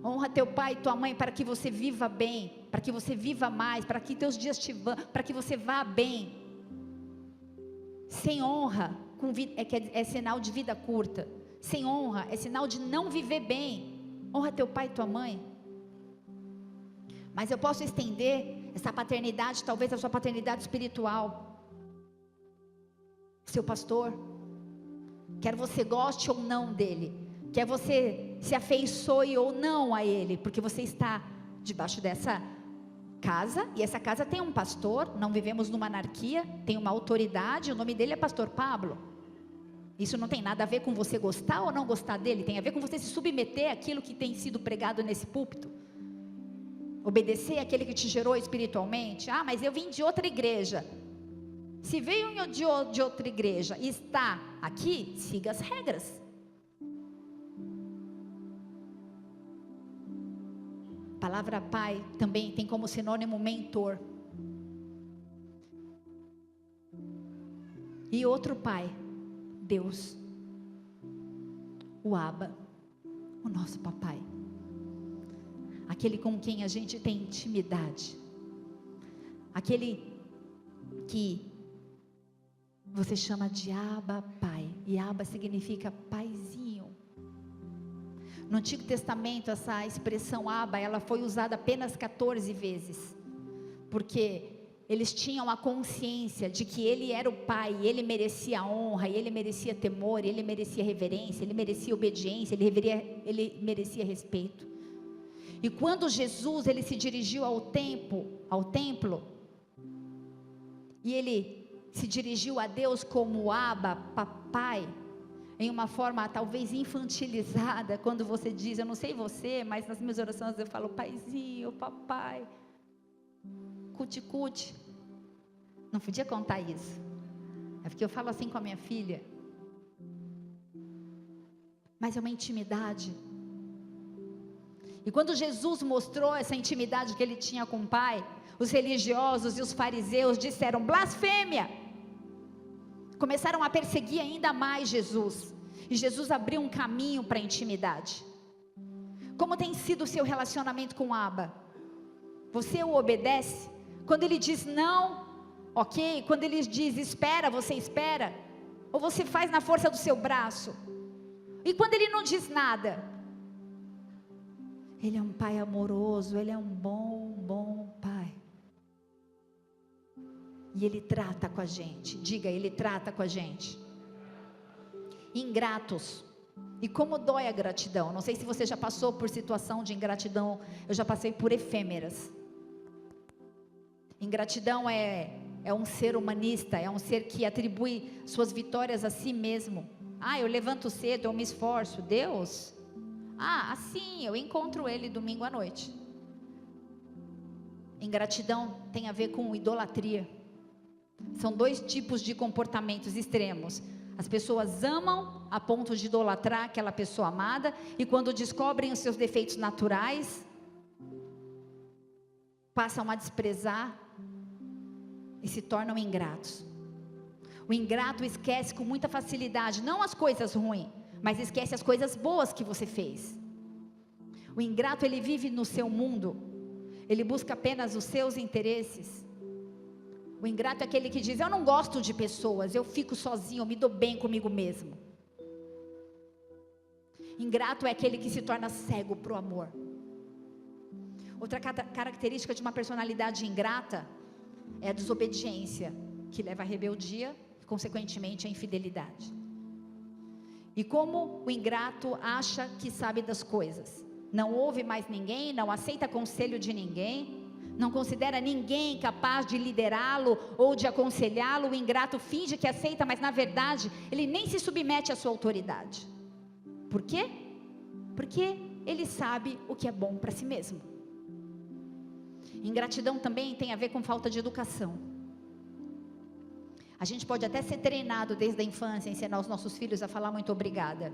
Honra teu pai e tua mãe para que você viva bem, para que você viva mais, para que teus dias para que você vá bem. Sem honra é sinal de vida curta. Sem honra é sinal de não viver bem. Honra teu pai e tua mãe. Mas eu posso estender essa paternidade, talvez a sua paternidade espiritual. Seu pastor, quer você goste ou não dele, quer você se afeiçoe ou não a ele, porque você está debaixo dessa casa, e essa casa tem um pastor, não vivemos numa anarquia, tem uma autoridade, o nome dele é pastor Pablo. Isso não tem nada a ver com você gostar ou não gostar dele, tem a ver com você se submeter àquilo que tem sido pregado nesse púlpito, obedecer àquele que te gerou espiritualmente. Ah, mas eu vim de outra igreja. Se veio de outra igreja e está aqui, siga as regras. A palavra pai também tem como sinônimo mentor. E outro pai, Deus, o Abba, o nosso papai, aquele com quem a gente tem intimidade, aquele que você chama de Abba Pai, e Abba significa paizinho. No Antigo Testamento, essa expressão Abba, ela foi usada apenas 14 vezes, porque eles tinham a consciência de que ele era o pai, ele merecia honra, ele merecia temor, ele merecia reverência, ele merecia obediência, ele merecia respeito. E quando Jesus, ele se dirigiu ao templo, e ele se dirigiu a Deus como Abba, papai, em uma forma talvez infantilizada, quando você diz, eu não sei você, mas nas minhas orações eu falo, paizinho, papai, cuti-cuti. Não podia contar isso, é porque eu falo assim com a minha filha, mas é uma intimidade. E quando Jesus mostrou essa intimidade que ele tinha com o Pai, os religiosos e os fariseus disseram, blasfêmia, começaram a perseguir ainda mais Jesus, e Jesus abriu um caminho para a intimidade. Como tem sido o seu relacionamento com o Abba? Você o obedece? Quando ele diz não, ok? Quando ele diz espera, você espera? Ou você faz na força do seu braço? E quando ele não diz nada? Ele é um pai amoroso, ele é um bom pai. E ele trata com a gente. Diga, ele trata com a gente. Ingratos. E como dói a gratidão? Não sei se você já passou por situação de ingratidão. Eu já passei por efêmeras. Ingratidão é um ser humanista, é um ser que atribui suas vitórias a si mesmo. Eu levanto cedo, eu me esforço. Deus? Assim, eu encontro ele domingo à noite. Ingratidão tem a ver com idolatria. São 2 tipos de comportamentos extremos. As pessoas amam a ponto de idolatrar aquela pessoa amada, e quando descobrem os seus defeitos naturais, passam a desprezar e se tornam ingratos. O ingrato esquece com muita facilidade, não as coisas ruins, mas esquece as coisas boas que você fez. O ingrato, ele vive no seu mundo, ele busca apenas os seus interesses. O ingrato é aquele que diz: eu não gosto de pessoas, eu fico sozinho, eu me dou bem comigo mesmo. Ingrato é aquele que se torna cego para o amor. Outra característica de uma personalidade ingrata é a desobediência, que leva à rebeldia, consequentemente à infidelidade. E como o ingrato acha que sabe das coisas, não ouve mais ninguém, não aceita conselho de ninguém, não considera ninguém capaz de liderá-lo ou de aconselhá-lo, o ingrato finge que aceita, mas na verdade ele nem se submete à sua autoridade. Por quê? Porque ele sabe o que é bom para si mesmo. Ingratidão também tem a ver com falta de educação. A gente pode até ser treinado desde a infância, ensinar os nossos filhos a falar muito obrigada,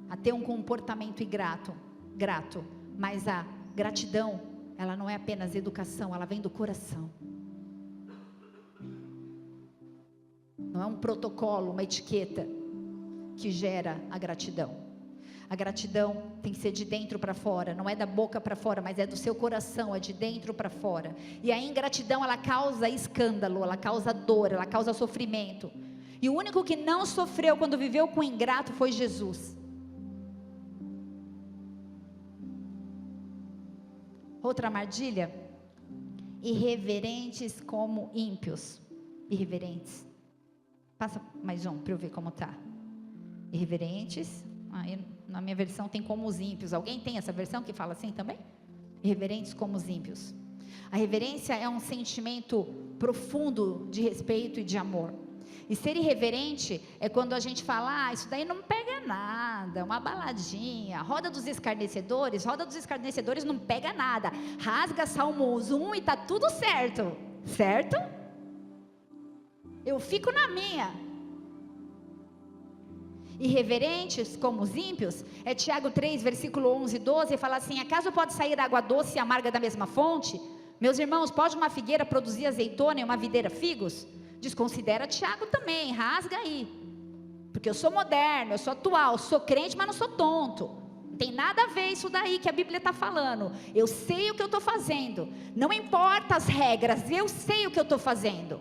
a ter um comportamento grato, mas a gratidão, ela não é apenas educação, ela vem do coração. Não é um protocolo, uma etiqueta que gera a gratidão. A gratidão tem que ser de dentro para fora, não é da boca para fora, mas é do seu coração, é de dentro para fora. E a ingratidão, ela causa escândalo, ela causa dor, ela causa sofrimento. E o único que não sofreu quando viveu com o ingrato foi Jesus. Outra armadilha: irreverentes como ímpios. Irreverentes. Passa mais um para eu ver como está. Irreverentes. Na minha versão tem como os ímpios. Alguém tem essa versão que fala assim também? Irreverentes como os ímpios. A reverência é um sentimento profundo de respeito e de amor. E ser irreverente é quando a gente fala: isso daí não pega nada, uma baladinha, roda dos escarnecedores não pega nada, rasga Salmos 1 e tá tudo certo, certo? Eu fico na minha. Irreverentes como os ímpios é Tiago 3, versículo 11 e 12, fala assim: acaso pode sair água doce e amarga da mesma fonte? Meus irmãos, pode uma figueira produzir azeitona e uma videira figos? Desconsidera Tiago também, rasga aí, porque eu sou moderno, eu sou atual, sou crente, mas não sou tonto. Não tem nada a ver isso daí que a Bíblia está falando. Eu sei o que eu estou fazendo, não importa as regras, eu sei o que eu estou fazendo.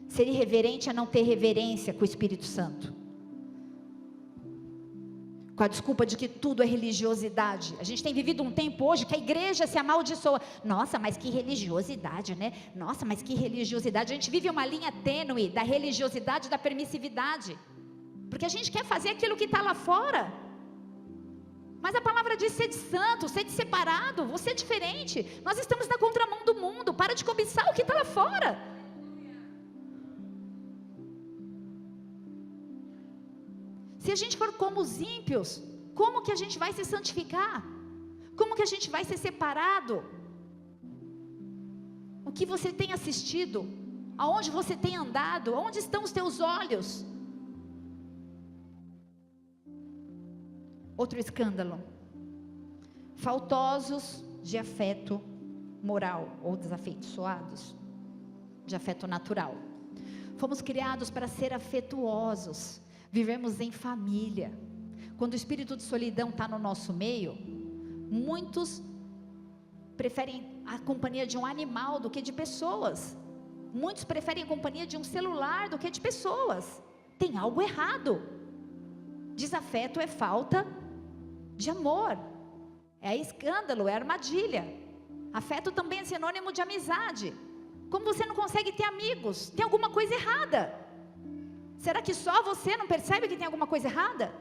Ser irreverente é não ter reverência com o Espírito Santo, com a desculpa de que tudo é religiosidade. A gente tem vivido um tempo hoje que a igreja se amaldiçoa. Nossa, mas que religiosidade, né? Nossa, mas que religiosidade. A gente vive uma linha tênue da religiosidade e da permissividade, porque a gente quer fazer aquilo que está lá fora. Mas a palavra diz: ser de santo, ser de separado, você é diferente. Nós estamos na contramão do mundo. Para de cobiçar o que está lá fora. Se a gente for como os ímpios, como que a gente vai se santificar? Como que a gente vai ser separado? O que você tem assistido? Aonde você tem andado? Onde estão os teus olhos? Outro escândalo: faltosos de afeto moral, ou desafeiçoados de afeto natural. Fomos criados para ser afetuosos, vivemos em família, Quando o espírito de solidão está no nosso meio, muitos preferem a companhia de um animal do que de pessoas. Muitos preferem a companhia de um celular do que de pessoas. Tem algo errado. Desafeto é falta de amor, é escândalo, é armadilha. Afeto também é sinônimo de amizade. Como você não consegue ter amigos? Tem alguma coisa errada. Será que só você não percebe que tem alguma coisa errada?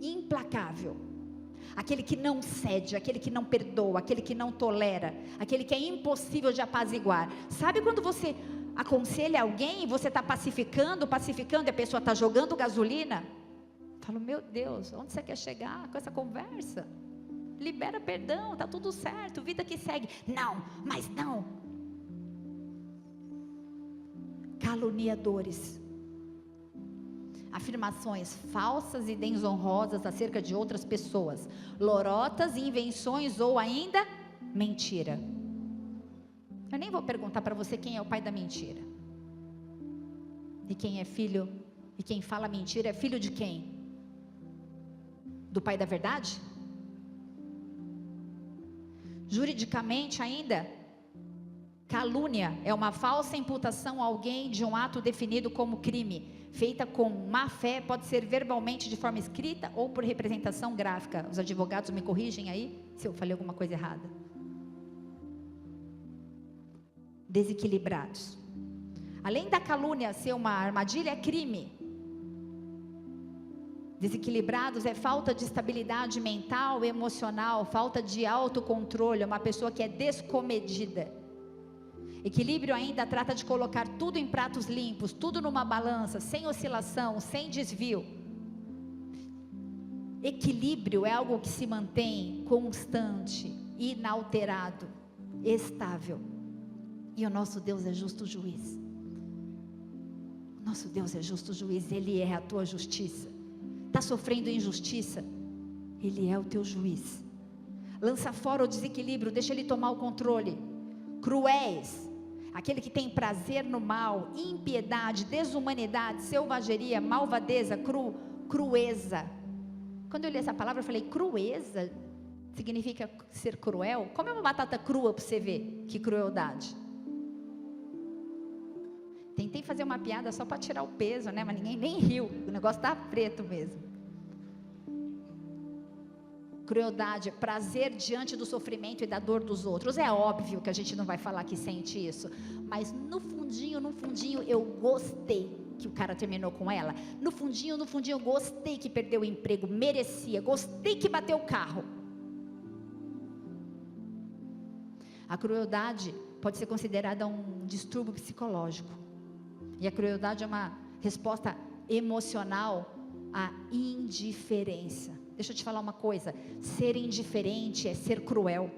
Implacável, aquele que não cede, aquele que não perdoa, aquele que não tolera, aquele que é impossível de apaziguar. Sabe quando você aconselha alguém e você está pacificando e a pessoa está jogando gasolina? Falo, meu Deus, onde você quer chegar com essa conversa? Libera perdão, está tudo certo, vida que segue. Não, mas não. Caluniadores, afirmações falsas e desonrosas acerca de outras pessoas, lorotas, invenções ou ainda mentira. Eu nem vou perguntar para você quem é o pai da mentira, e quem é filho, e quem fala mentira é filho de quem? Do pai da verdade? Juridicamente ainda, calúnia é uma falsa imputação a alguém de um ato definido como crime, feita com má fé, pode ser verbalmente de forma escrita ou por representação gráfica. Os advogados me corrigem aí se eu falei alguma coisa errada. Desequilibrados. Além da calúnia ser uma armadilha, é crime. Desequilibrados é falta de estabilidade mental, emocional, falta de autocontrole, é uma pessoa que é descomedida. Equilíbrio ainda trata de colocar tudo em pratos limpos, tudo numa balança, sem oscilação, sem desvio. Equilíbrio é algo que se mantém constante, inalterado, estável. E o nosso Deus é justo juiz. O nosso Deus é justo juiz, Ele é a tua justiça. Está sofrendo injustiça? Ele é o teu juiz. Lança fora o desequilíbrio, deixa Ele tomar o controle. Cruéis, aquele que tem prazer no mal, impiedade, desumanidade, selvageria, malvadeza, crueza. Quando eu li essa palavra eu falei, crueza significa ser cruel? Come uma batata crua para você ver que crueldade. Tentei fazer uma piada só para tirar o peso, né? Mas ninguém nem riu, o negócio está preto mesmo. Crueldade, prazer diante do sofrimento e da dor dos outros. É óbvio que a gente não vai falar que sente isso, mas no fundinho eu gostei que o cara terminou com ela. No fundinho eu gostei que perdeu o emprego, merecia, gostei que bateu o carro. A crueldade pode ser considerada um distúrbio psicológico. E a crueldade é uma resposta emocional à indiferença. Deixa eu te falar uma coisa, ser indiferente é ser cruel.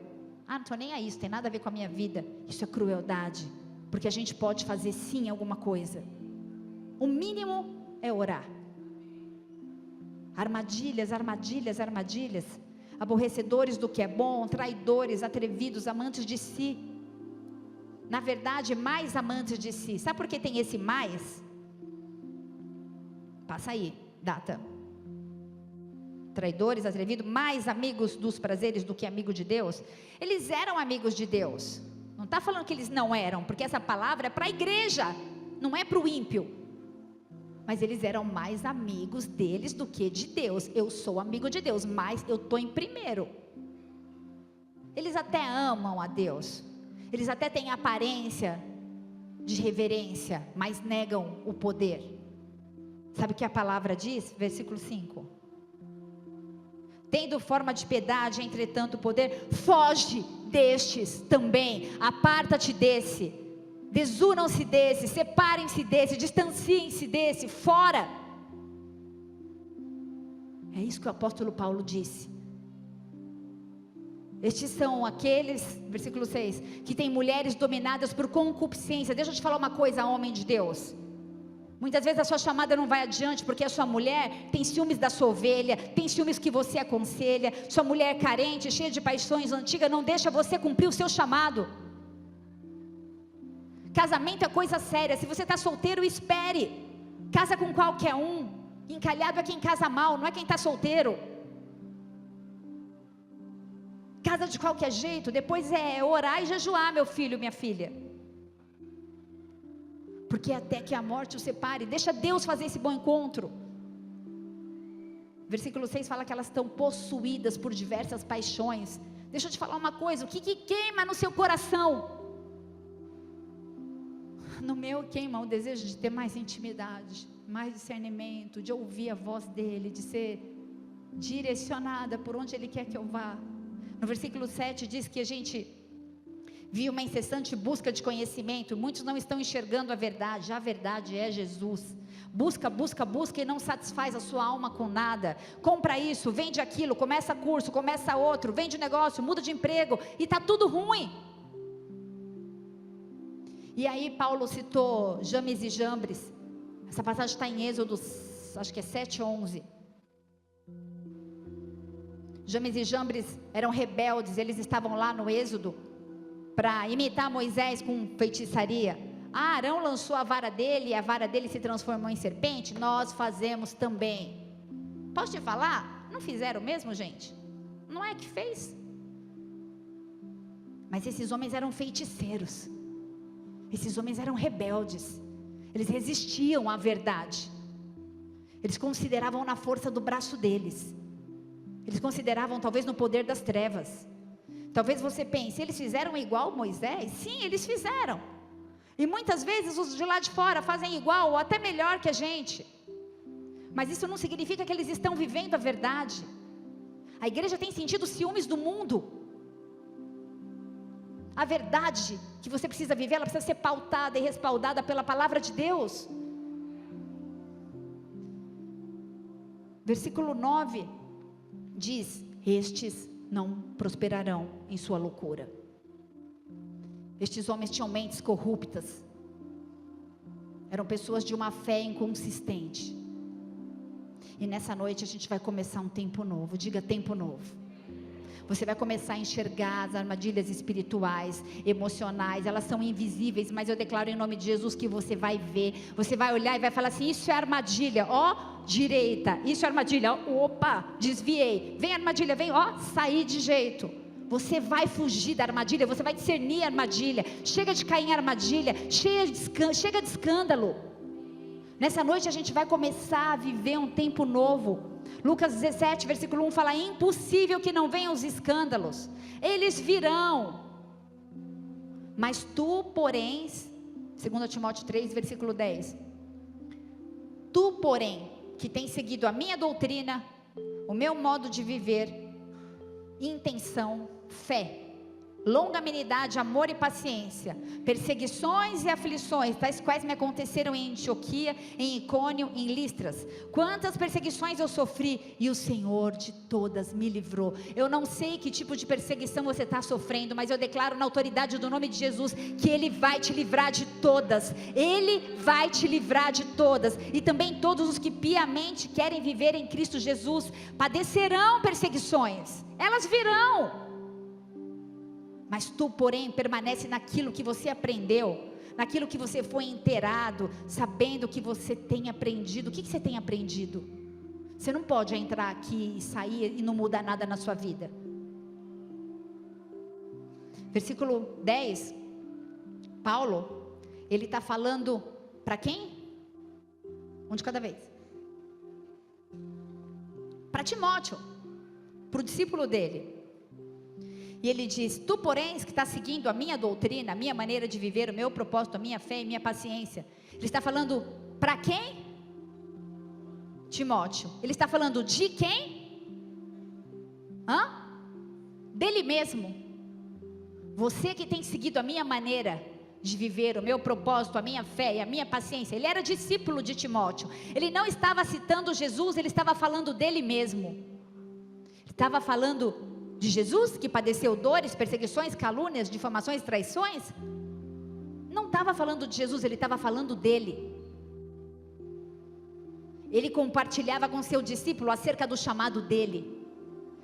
Não estou nem aí, isso tem nada a ver com a minha vida. Isso é crueldade, porque a gente pode fazer sim alguma coisa. O mínimo é orar. Armadilhas, aborrecedores do que é bom, traidores, atrevidos, amantes de si. Na verdade, mais amantes de si. Sabe por que tem esse mais? Passa aí, data. Traidores, atrevidos, mais amigos dos prazeres do que amigo de Deus. Eles eram amigos de Deus. Não está falando que eles não eram, porque essa palavra é para a igreja, não é para o ímpio. Mas eles eram mais amigos deles do que de Deus. Eu sou amigo de Deus, mas eu estou em primeiro. Eles até amam a Deus. Eles até têm aparência de reverência, mas negam o poder. Sabe o que a palavra diz? Versículo 5. Tendo forma de piedade, entretanto poder, foge destes também, aparta-te desse, desunam-se desse, separem-se desse, distanciem-se desse, fora. É isso que o apóstolo Paulo disse. Estes são aqueles, versículo 6, que têm mulheres dominadas por concupiscência. Deixa eu te falar uma coisa, homem de Deus. Muitas vezes a sua chamada não vai adiante, porque a sua mulher tem ciúmes da sua ovelha, tem ciúmes que você aconselha, sua mulher carente, cheia de paixões antigas, não deixa você cumprir o seu chamado. Casamento é coisa séria, se você está solteiro, espere, casa com qualquer um, Encalhado é quem casa mal, não é quem está solteiro. Casa de qualquer jeito, depois é orar e jejuar, meu filho, minha filha. Porque até que a morte o separe, deixa Deus fazer esse bom encontro. Versículo 6 fala que elas estão possuídas por diversas paixões. Deixa eu te falar uma coisa, o que queima no seu coração? No meu queima o desejo de ter mais intimidade, mais discernimento, de ouvir a voz dele, de ser direcionada por onde ele quer que eu vá. No versículo 7 diz que a gente viu uma incessante busca de conhecimento. Muitos não estão enxergando a verdade é Jesus. Busca, busca, busca e não satisfaz a sua alma com nada. Compra isso, vende aquilo, começa curso, começa outro, vende negócio, muda de emprego e está tudo ruim. E aí Paulo citou James e Jambres. Essa passagem está em Êxodo, acho que é 7:11. James e Jambres eram rebeldes, eles estavam lá no Êxodo para imitar Moisés com feitiçaria. Arão lançou a vara dele e a vara dele se transformou em serpente. Nós fazemos também. Posso te falar? Não fizeram mesmo, gente? Não é que fez? Mas esses homens eram feiticeiros. Esses homens eram rebeldes. Eles resistiam à verdade. Eles consideravam na força do braço deles. Eles consideravam talvez no poder das trevas. Talvez você pense, eles fizeram igual Moisés? Sim, eles fizeram. E muitas vezes os de lá de fora fazem igual ou até melhor que a gente. Mas isso não significa que eles estão vivendo a verdade. A igreja tem sentido ciúmes do mundo. A verdade que você precisa viver, ela precisa ser pautada e respaldada pela palavra de Deus. Versículo 9 diz: estes não prosperarão em sua loucura. Estes homens tinham mentes corruptas. Eram pessoas de uma fé inconsistente. E nessa noite a gente vai começar um tempo novo. Diga tempo novo. Você vai começar a enxergar as armadilhas espirituais, emocionais. Elas são invisíveis, mas eu declaro em nome de Jesus que você vai ver. Você vai olhar e vai falar assim: isso é armadilha, ó, direita. Isso é armadilha, ó, opa, desviei. Vem armadilha, vem, ó, saí de jeito. Você vai fugir da armadilha, você vai discernir a armadilha. Chega de cair em armadilha, chega de escândalo. Nessa noite a gente vai começar a viver um tempo novo. Lucas 17, versículo 1 fala: é impossível que não venham os escândalos. Eles virão. Mas tu, porém, 2 Timóteo 3, versículo 10. Tu, porém, que tens seguido a minha doutrina, o meu modo de viver, intenção, fé, longanimidade, amor e paciência, perseguições e aflições, tais quais me aconteceram em Antioquia, em Icônio, em Listras. Quantas perseguições eu sofri, e o Senhor de todas me livrou. Eu não sei que tipo de perseguição você está sofrendo, mas eu declaro na autoridade do nome de Jesus, que Ele vai te livrar de todas. Ele vai te livrar de todas. E também todos os que piamente querem viver em Cristo Jesus, padecerão perseguições. Elas virão. Mas tu, porém, permanece naquilo que você aprendeu, naquilo que você foi inteirado, sabendo que você tem aprendido. O que você tem aprendido? Você não pode entrar aqui e sair e não mudar nada na sua vida. Versículo 10, Paulo, ele está falando para quem? Um de cada vez. Para Timóteo, para o discípulo dele. E ele diz: tu, porém, que está seguindo a minha doutrina, a minha maneira de viver, o meu propósito, a minha fé e minha paciência. Ele está falando para quem? Timóteo. Ele está falando de quem? Dele mesmo. Você que tem seguido a minha maneira de viver, o meu propósito, a minha fé e a minha paciência. Ele era discípulo de Timóteo. Ele não estava citando Jesus, ele estava falando dele mesmo. Ele estava falando de Jesus, que padeceu dores, perseguições, calúnias, difamações, traições. Não estava falando de Jesus, ele estava falando dele. Ele compartilhava com seu discípulo acerca do chamado dele,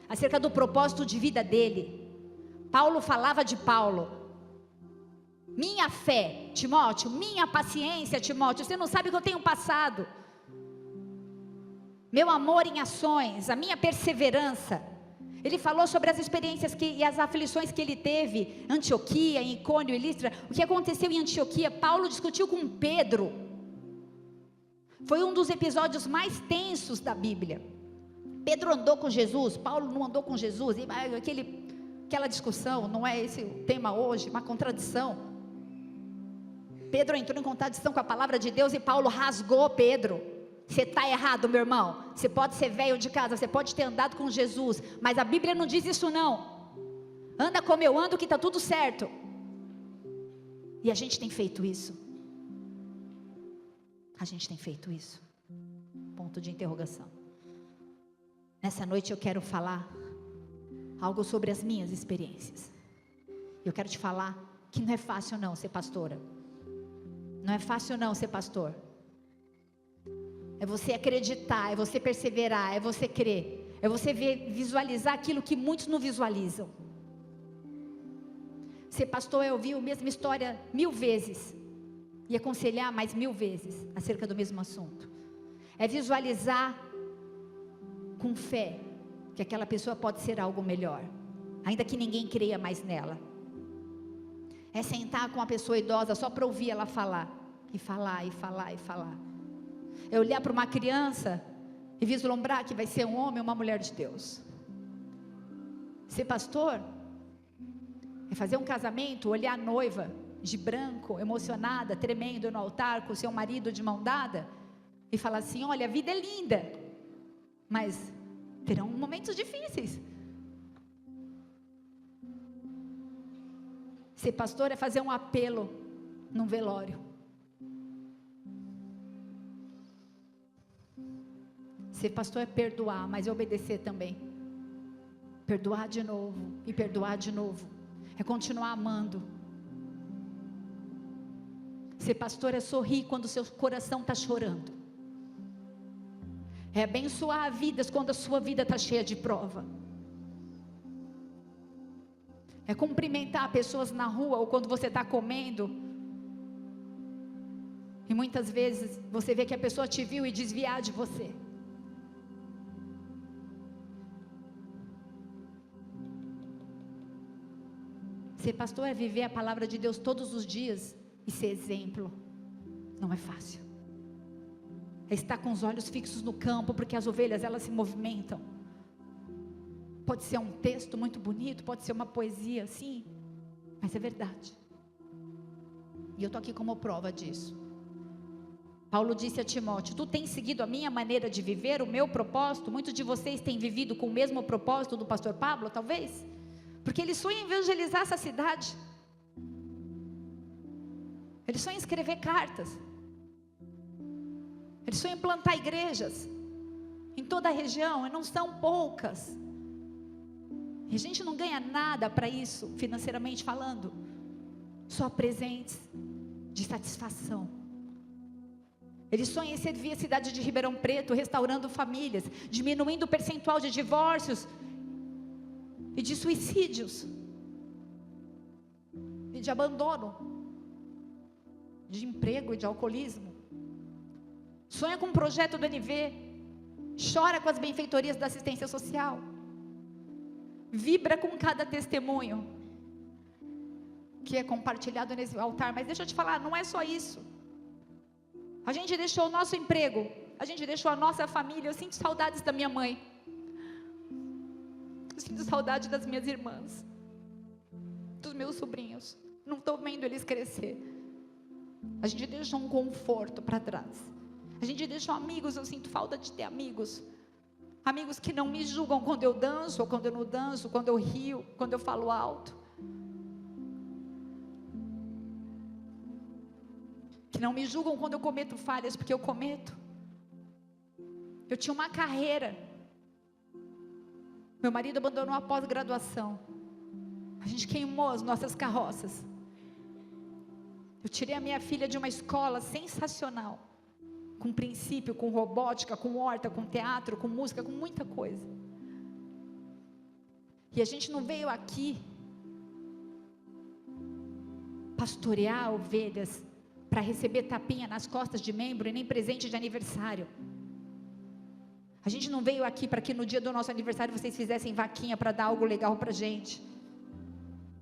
acerca do propósito de vida dele. Paulo falava de Paulo. Minha fé, Timóteo, minha paciência, Timóteo, você não sabe que eu tenho passado. meu amor em ações, a minha perseverança. Ele falou sobre as experiências e as aflições que ele teve, Antioquia, em Icônio e Listra. O que aconteceu em Antioquia? Paulo discutiu com Pedro. Foi um dos episódios mais tensos da Bíblia. Pedro andou com Jesus, Paulo não andou com Jesus. Aquela discussão, não é esse o tema hoje, uma contradição. Pedro entrou em contradição com a palavra de Deus e Paulo rasgou Pedro. Você está errado, meu irmão. Você pode ser velho de casa, você pode ter andado com Jesus, mas a Bíblia não diz isso não. Anda como eu ando que está tudo certo. E a gente tem feito isso. A gente tem feito isso. Ponto de interrogação. Nessa noite eu quero falar algo sobre as minhas experiências. Eu quero te falar que não é fácil não ser pastora. Não é fácil não ser pastor. É você acreditar, é você perseverar, é você crer, é você visualizar aquilo que muitos não visualizam. Ser pastor é ouvir a mesma história 1000 vezes e aconselhar mais 1000 vezes acerca do mesmo assunto. É visualizar com fé que aquela pessoa pode ser algo melhor, ainda que ninguém creia mais nela. É sentar com uma pessoa idosa só para ouvir ela falar, e falar, e falar, e falar. É olhar para uma criança e vislumbrar que vai ser um homem ou uma mulher de Deus. Ser pastor é fazer um casamento, olhar a noiva de branco, emocionada, tremendo no altar com o seu marido de mão dada e falar assim: olha, a vida é linda, mas terão momentos difíceis. Ser pastor é fazer um apelo num velório. Ser pastor é perdoar, mas é obedecer também. Perdoar de novo e perdoar de novo. É continuar amando. Ser pastor é sorrir quando seu coração está chorando. É abençoar vidas quando a sua vida está cheia de prova. É cumprimentar pessoas na rua ou quando você está comendo. E muitas vezes você vê que a pessoa te viu e desviar de você. Ser pastor é viver a palavra de Deus todos os dias e ser exemplo. Não é fácil. É estar com os olhos fixos no campo, porque as ovelhas, elas se movimentam. Pode ser um texto muito bonito, pode ser uma poesia, sim, mas é verdade. E eu estou aqui como prova disso. Paulo disse a Timóteo: tu tens seguido a minha maneira de viver, o meu propósito. Muitos de vocês têm vivido com o mesmo propósito do pastor Pablo, talvez, porque ele sonha em evangelizar essa cidade. Ele sonha em escrever cartas. Ele sonha em plantar igrejas em toda a região, e não são poucas. E a gente não ganha nada para isso, financeiramente falando, só presentes de satisfação. Ele sonha em servir a cidade de Ribeirão Preto, restaurando famílias, diminuindo o percentual de divórcios e de suicídios, e de abandono, de emprego e de alcoolismo. Sonha com um projeto do NV, chora com as benfeitorias da assistência social, vibra com cada testemunho que é compartilhado nesse altar. Mas deixa eu te falar, não é só isso. A gente deixou o nosso emprego, a gente deixou a nossa família. Eu sinto saudades da minha mãe, eu sinto saudade das minhas irmãs, dos meus sobrinhos. Não estou vendo eles crescer. A gente deixou um conforto para trás. A gente deixou amigos. Eu sinto falta de ter amigos. Amigos que não me julgam quando eu danço ou quando eu não danço, quando eu rio, quando eu falo alto. Que não me julgam quando eu cometo falhas, porque eu cometo. Eu tinha uma carreira. Meu marido abandonou a pós-graduação. A gente queimou as nossas carroças. Eu tirei a minha filha de uma escola sensacional, com princípio, com robótica, com horta, com teatro, com música, com muita coisa. E a gente não veio aqui pastorear ovelhas para receber tapinha nas costas de membro e nem presente de aniversário. A A gente não veio aqui para que no dia do nosso aniversário vocês fizessem vaquinha para dar algo legal para a gente.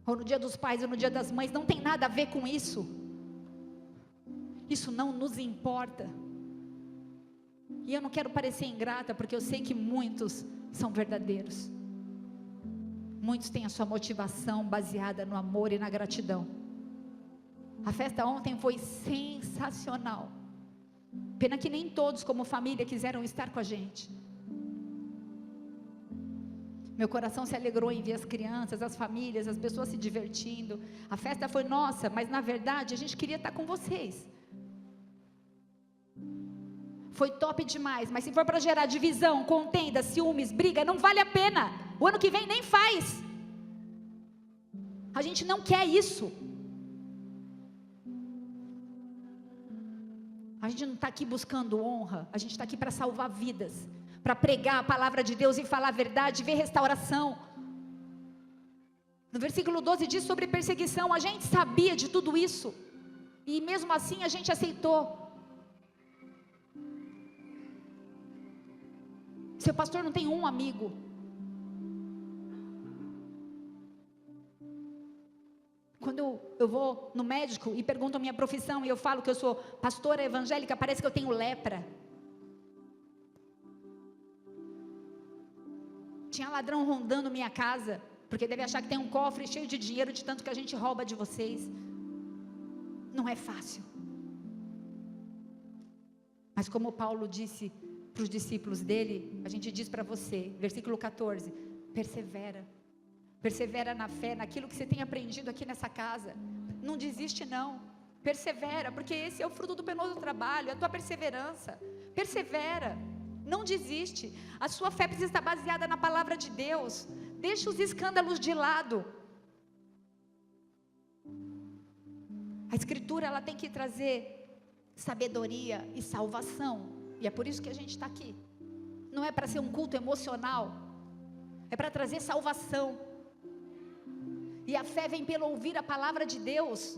Ou no dia dos pais, ou no dia das mães. Não tem nada a ver com isso. Isso não nos importa. E eu não quero parecer ingrata, porque eu sei que muitos são verdadeiros. Muitos têm a sua motivação baseada no amor e na gratidão. A festa ontem foi sensacional. Pena que nem todos como família quiseram estar com a gente. Meu coração se alegrou em ver as crianças, as famílias, as pessoas se divertindo. A festa foi nossa, mas na verdade a gente queria estar com vocês. Foi top demais, mas se for para gerar divisão, contenda, ciúmes, briga, não vale a pena. O ano que vem nem faz. A gente não quer isso. A gente não está aqui buscando honra, a gente está aqui para salvar vidas, para pregar a palavra de Deus e falar a verdade, ver restauração. No versículo 12 diz sobre perseguição. A gente sabia de tudo isso, e mesmo assim a gente aceitou. Seu pastor não tem um amigo. Quando eu vou no médico e pergunto a minha profissão e eu falo que eu sou pastora evangélica, parece que eu tenho lepra. Tinha ladrão rondando minha casa, porque deve achar que tem um cofre cheio de dinheiro de tanto que a gente rouba de vocês. Não é fácil. Mas como Paulo disse para os discípulos dele, a gente diz para você, versículo 14, persevera. Persevera na fé, naquilo que você tem aprendido aqui nessa casa. Não desiste não, persevera, porque esse é o fruto do penoso trabalho, é a tua perseverança. Persevera, não desiste. A sua fé precisa estar baseada na palavra de Deus. Deixa os escândalos de lado. A escritura, ela tem que trazer sabedoria e salvação, e é por isso que a gente está aqui. Não é para ser um culto emocional, é para trazer salvação. E a fé vem pelo ouvir a palavra de Deus.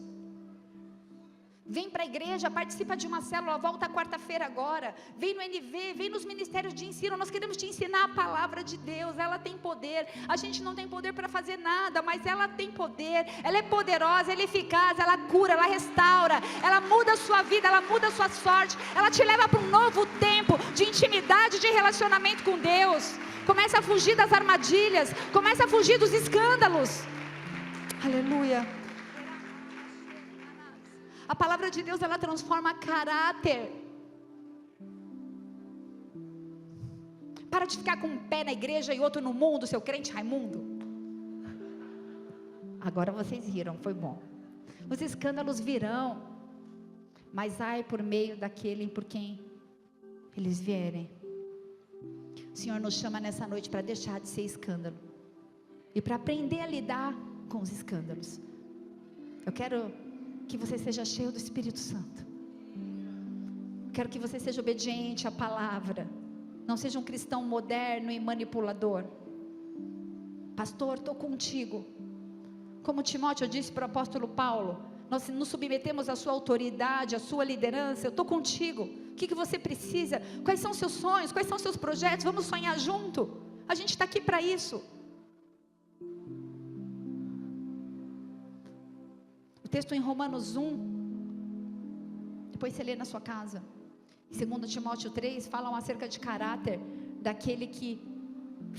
Vem para a igreja, participa de uma célula, volta quarta-feira agora. Vem no NV, vem nos ministérios de ensino. Nós queremos te ensinar a palavra de Deus. Ela tem poder. A gente não tem poder para fazer nada, mas ela tem poder. Ela é poderosa, ela é eficaz, ela cura, ela restaura. Ela muda a sua vida, ela muda a sua sorte. Ela te leva para um novo tempo de intimidade, de relacionamento com Deus. Começa a fugir das armadilhas, começa a fugir dos escândalos. Aleluia. A palavra de Deus, ela transforma caráter. Para de ficar com um pé na igreja e outro no mundo, seu crente Raimundo. Agora vocês riram, foi bom. Os escândalos virão, mas ai por meio daquele por quem eles vierem. O Senhor nos chama nessa noite para deixar de ser escândalo e para aprender a lidar com os escândalos. Eu quero que você seja cheio do Espírito Santo. Quero que você seja obediente à palavra. Não seja um cristão moderno e manipulador. Pastor, estou contigo. Como Timóteo disse para o apóstolo Paulo, nós nos submetemos à sua autoridade, à sua liderança. Eu estou contigo. O que você precisa? Quais são seus sonhos? Quais são seus projetos? Vamos sonhar junto. A gente está aqui para isso. O texto em Romanos 1, depois você lê na sua casa. Em 2 Timóteo 3, falam acerca de caráter daquele que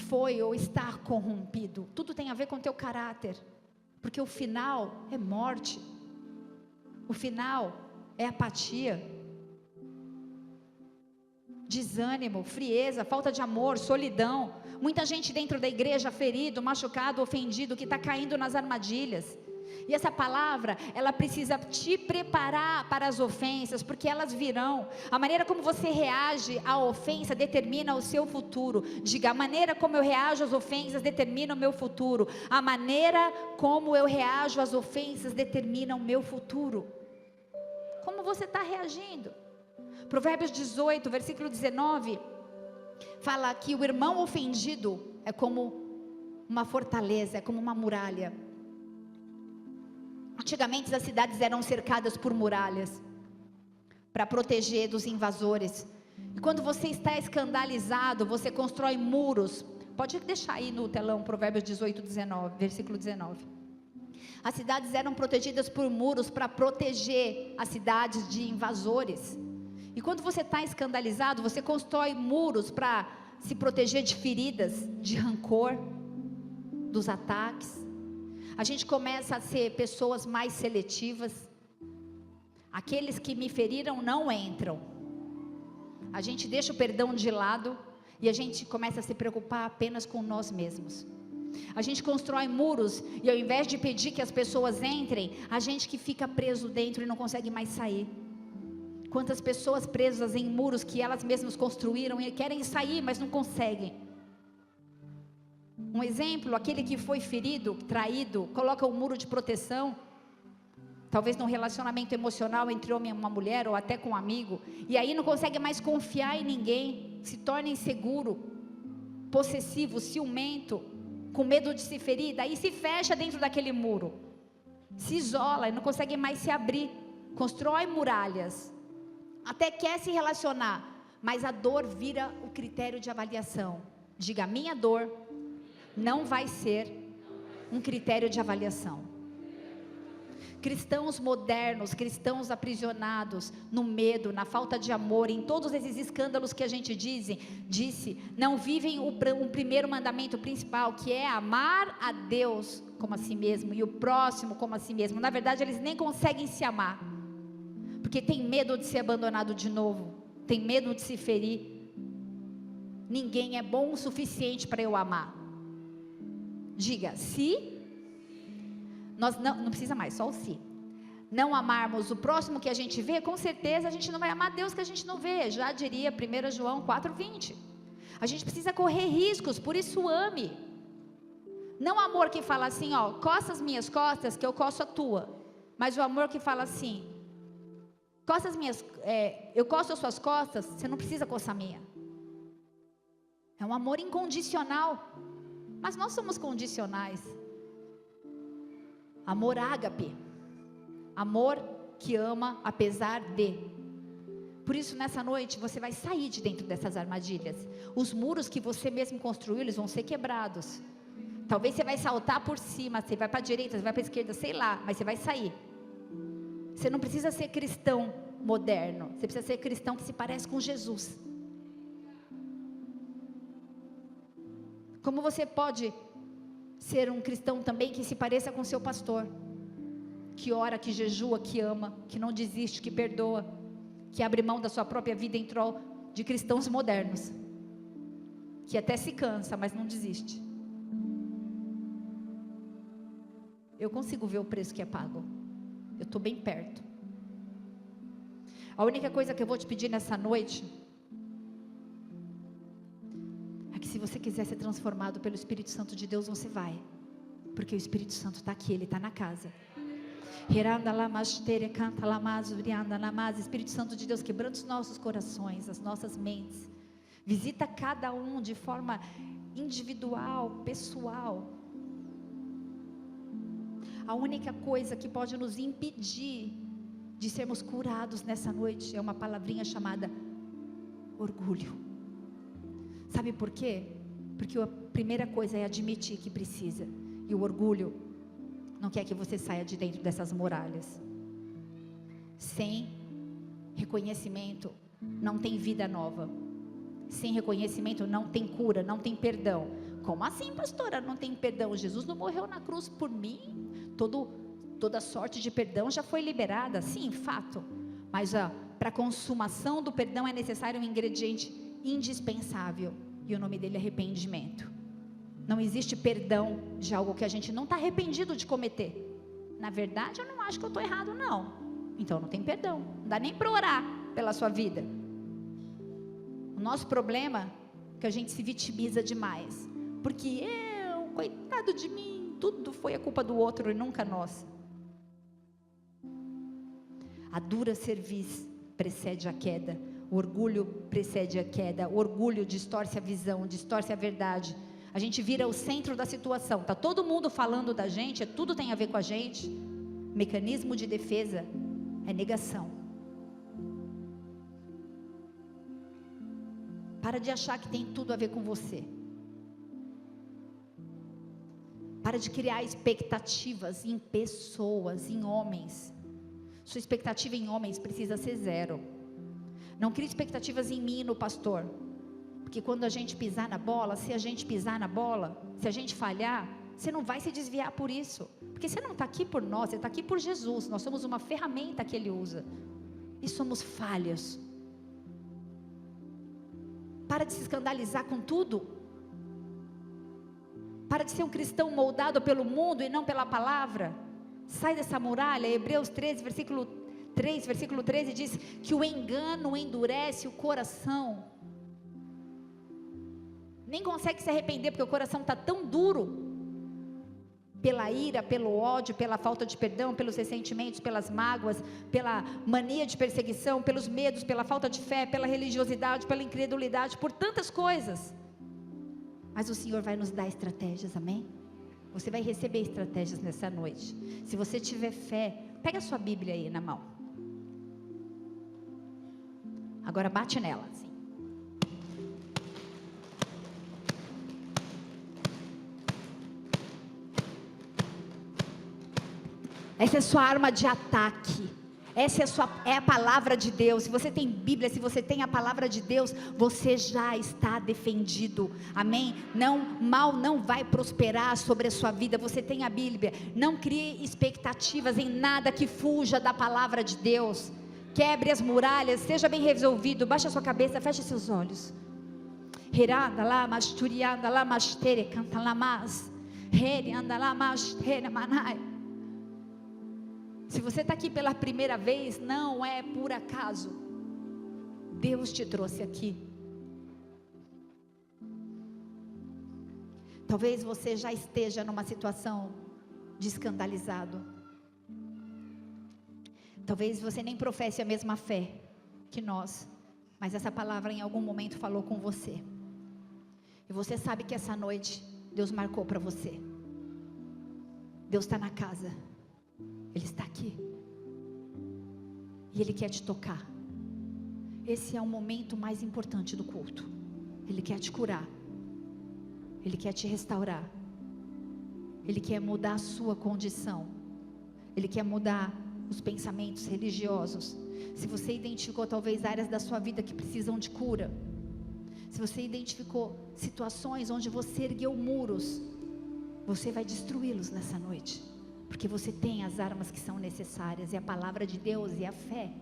foi ou está corrompido. Tudo tem a ver com o teu caráter, porque o final é morte, o final é apatia, desânimo, frieza, falta de amor, solidão. Muita gente dentro da igreja ferido, machucado, ofendido, que está caindo nas armadilhas. E essa palavra, ela precisa te preparar para as ofensas, porque elas virão. A maneira como você reage à ofensa determina o seu futuro. Diga, a maneira como eu reajo às ofensas determina o meu futuro. A maneira como eu reajo às ofensas determina o meu futuro. Como você está reagindo? Provérbios 18, versículo 19, fala que o irmão ofendido é como uma fortaleza, é como uma muralha. Antigamente as cidades eram cercadas por muralhas para proteger dos invasores. E quando você está escandalizado, você constrói muros. Pode deixar aí no telão, Provérbios 18, 19, versículo 19. As cidades eram protegidas por muros para proteger as cidades de invasores. E quando você está escandalizado, você constrói muros para se proteger de feridas, de rancor, dos ataques. A gente começa a ser pessoas mais seletivas. Aqueles que me feriram não entram. A gente deixa o perdão de lado e a gente começa a se preocupar apenas com nós mesmos. A gente constrói muros e ao invés de pedir que as pessoas entrem, a gente que fica preso dentro e não consegue mais sair. Quantas pessoas presas em muros que elas mesmas construíram e querem sair, mas não conseguem. Um exemplo, aquele que foi ferido, traído, coloca um muro de proteção, talvez num relacionamento emocional entre homem e uma mulher, ou até com um amigo, e aí não consegue mais confiar em ninguém, se torna inseguro, possessivo, ciumento, com medo de se ferir, daí se fecha dentro daquele muro, se isola e não consegue mais se abrir, constrói muralhas, até quer se relacionar, mas a dor vira o critério de avaliação. Diga, minha dor não vai ser um critério de avaliação. Cristãos modernos, cristãos aprisionados no medo, na falta de amor, em todos esses escândalos que a gente disse, não vivem o primeiro mandamento principal, que é amar a Deus como a si mesmo e o próximo como a si mesmo. Na verdade, eles nem conseguem se amar, porque tem medo de ser abandonado de novo, tem medo de se ferir. Ninguém é bom o suficiente para eu amar. Diga, se nós não precisa mais, só o se. Não amarmos o próximo que a gente vê, com certeza a gente não vai amar Deus que a gente não vê. Já diria 1 João 4,20. A gente precisa correr riscos, por isso ame. Não amor que fala assim, ó, coça as minhas costas que eu coço a tua. Mas o amor que fala assim, coça as minhas, eu coço as suas costas, você não precisa coçar a minha. É um amor incondicional. Mas nós somos condicionais. Amor ágape, amor que ama apesar de. Por isso nessa noite você vai sair de dentro dessas armadilhas. Os muros que você mesmo construiu, eles vão ser quebrados. Talvez você vai saltar por cima, você vai para a direita, você vai para a esquerda, sei lá, mas você vai sair. Você não precisa ser cristão moderno, você precisa ser cristão que se parece com Jesus. Como você pode ser um cristão também que se pareça com seu pastor, que ora, que jejua, que ama, que não desiste, que perdoa, que abre mão da sua própria vida em prol de cristãos modernos, que até se cansa, mas não desiste. Eu consigo ver o preço que é pago, eu estou bem perto. A única coisa que eu vou te pedir nessa noite é que se você quiser ser transformado pelo Espírito Santo de Deus, você vai, porque o Espírito Santo está aqui, Ele está na casa. Espírito Santo de Deus, quebrando os nossos corações, as nossas mentes, visita cada um de forma individual, pessoal. A única coisa que pode nos impedir de sermos curados nessa noite é uma palavrinha chamada orgulho. Sabe por quê? Porque a primeira coisa é admitir que precisa. E o orgulho não quer que você saia de dentro dessas muralhas. Sem reconhecimento não tem vida nova. Sem reconhecimento não tem cura, não tem perdão. Como assim, pastora? Não tem perdão? Jesus não morreu na cruz por mim? Toda sorte de perdão já foi liberada? Sim, fato. Mas para a consumação do perdão é necessário um ingrediente indispensável, e o nome dele é arrependimento. Não existe perdão de algo que a gente não está arrependido de cometer. Na verdade, eu não acho que eu estou errado, não. Então não tem perdão, não dá nem para orar pela sua vida. O nosso problema é que a gente se vitimiza demais, porque coitado de mim, tudo foi a culpa do outro e nunca nossa. A dura cerviz precede a queda. O orgulho precede a queda. O orgulho distorce a visão, distorce a verdade. A gente vira o centro da situação. Está todo mundo falando da gente, tudo tem a ver com a gente. Mecanismo de defesa é negação. Para de achar que tem tudo a ver com você. Para de criar expectativas em pessoas, em homens. Sua expectativa em homens precisa ser 0. Não crie expectativas em mim e no pastor. Porque quando a gente pisar na bola, se a gente pisar na bola, se a gente falhar, você não vai se desviar por isso. Porque você não está aqui por nós, você está aqui por Jesus. Nós somos uma ferramenta que Ele usa. E somos falhos. Para de se escandalizar com tudo. Para de ser um cristão moldado pelo mundo e não pela palavra. Sai dessa muralha. Hebreus 13, versículo 13 diz que o engano endurece o coração. Nem consegue se arrepender porque o coração está tão duro. Pela ira, pelo ódio, pela falta de perdão, pelos ressentimentos, pelas mágoas, pela mania de perseguição, pelos medos, pela falta de fé, pela religiosidade, pela incredulidade, por tantas coisas. Mas o Senhor vai nos dar estratégias, amém? Você vai receber estratégias nessa noite. Se você tiver fé, pega a sua Bíblia aí na mão. Agora bate nela, assim. Essa é a sua arma de ataque. Essa é a palavra de Deus. Se você tem Bíblia, se você tem a palavra de Deus, você já está defendido. Amém? Mal não vai prosperar sobre a sua vida. Você tem a Bíblia. Não crie expectativas em nada que fuja da palavra de Deus. Quebre as muralhas, seja bem resolvido. Baixe a sua cabeça, feche seus olhos. Heranda lá, masturianda lá, mastere, canta lá, mas. Heranda lá, mastere, manai. Se você está aqui pela primeira vez, não é por acaso. Deus te trouxe aqui. Talvez você já esteja numa situação de escandalizado. Talvez você nem professe a mesma fé que nós, mas essa palavra em algum momento falou com você. E você sabe que essa noite Deus marcou para você. Deus está na casa. Ele está aqui. E Ele quer te tocar. Esse é o momento mais importante do culto. Ele quer te curar. Ele quer te restaurar. Ele quer mudar a sua condição. Ele quer mudar os pensamentos religiosos. Se você identificou talvez áreas da sua vida que precisam de cura. Se você identificou situações onde você ergueu muros, você vai destruí-los nessa noite. Porque você tem as armas que são necessárias, é a palavra de Deus e a fé.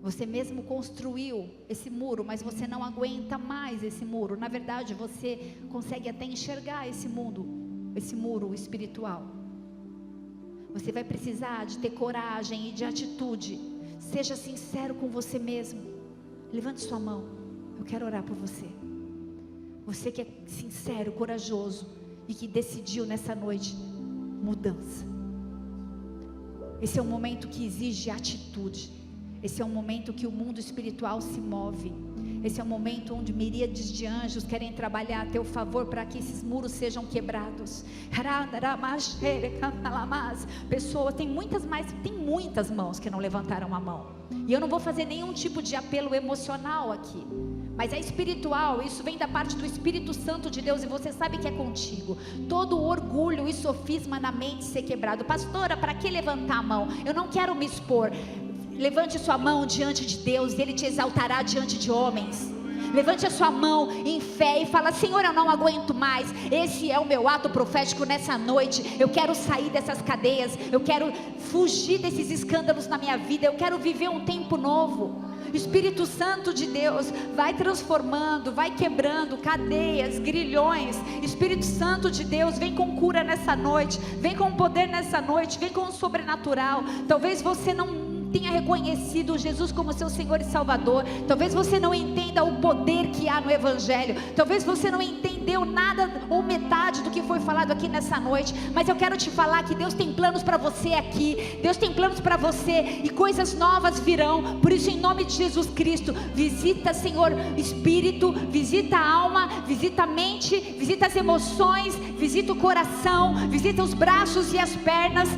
Você mesmo construiu esse muro, mas você não aguenta mais esse muro. Na verdade, você consegue até enxergar esse muro espiritual. Você vai precisar de ter coragem e de atitude. Seja sincero com você mesmo. Levante sua mão, eu quero orar por você. Você que é sincero, corajoso e que decidiu nessa noite mudança. Esse é um momento que exige atitude. Esse é um momento que o mundo espiritual se move. Esse é um momento onde miríades de anjos querem trabalhar a teu favor para que esses muros sejam quebrados. Pessoas, tem muitas mãos que não levantaram a mão. E eu não vou fazer nenhum tipo de apelo emocional aqui. Mas é espiritual, isso vem da parte do Espírito Santo de Deus e você sabe que é contigo. Todo orgulho e sofisma na mente ser quebrado. Pastora, para que levantar a mão? Eu não quero me expor. Levante sua mão diante de Deus e Ele te exaltará diante de homens. Levante a sua mão em fé e fala: Senhor, eu não aguento mais. Esse é o meu ato profético nessa noite. Eu quero sair dessas cadeias. Eu quero fugir desses escândalos na minha vida. Eu quero viver um tempo novo. Espírito Santo de Deus vai transformando, vai quebrando cadeias, grilhões. Espírito Santo de Deus, vem com cura nessa noite, vem com poder nessa noite, vem com o sobrenatural. Talvez você não tenha reconhecido Jesus como seu Senhor e Salvador. Talvez você não entenda o poder que há no Evangelho. Talvez você não entenda entendeu nada ou metade do que foi falado aqui nessa noite, mas eu quero te falar que Deus tem planos para você aqui, Deus tem planos para você, e coisas novas virão. Por isso, em nome de Jesus Cristo, visita, Senhor, espírito, visita a alma, visita a mente, visita as emoções, visita o coração, visita os braços e as pernas.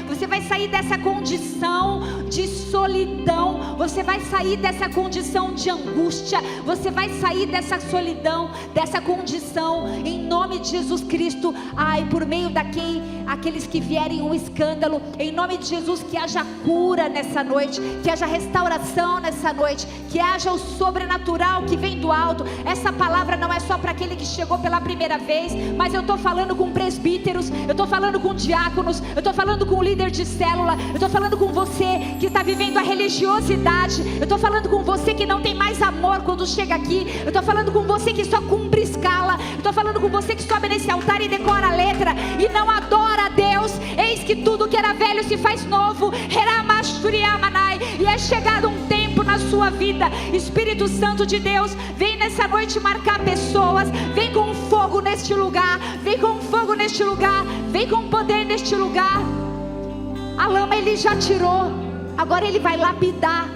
Você vai sair dessa condição de solidão, você vai sair dessa condição de angústia, você vai sair dessa solidão, dessa condição, em nome de Jesus Cristo. Ai, por meio aqueles que vierem um escândalo, em nome de Jesus, que haja cura nessa noite, que haja restauração nessa noite, que haja o sobrenatural que vem do alto. Essa palavra não é só para aquele que chegou pela primeira vez, mas eu estou falando com presbíteros, eu estou falando com diáconos, eu estou falando com líder de célula, eu estou falando com você que está vivendo a religiosidade, eu estou falando com você que não tem mais amor quando chega aqui, eu estou falando com você que só cumpre escala, eu estou falando com você que sobe nesse altar e decora a letra e não adora a Deus. Eis que tudo que era velho se faz novo, e é chegado um tempo na sua vida. Espírito Santo de Deus, vem nessa noite marcar pessoas, vem com fogo neste lugar, vem com fogo neste lugar, vem com poder neste lugar. A lama Ele já tirou, agora Ele vai lapidar.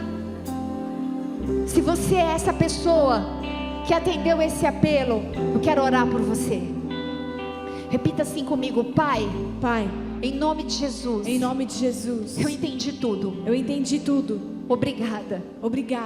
Se você é essa pessoa que atendeu esse apelo, eu quero orar por você. Repita assim comigo: Pai, em nome de Jesus, em nome de Jesus, eu entendi tudo. eu entendi tudo. Obrigada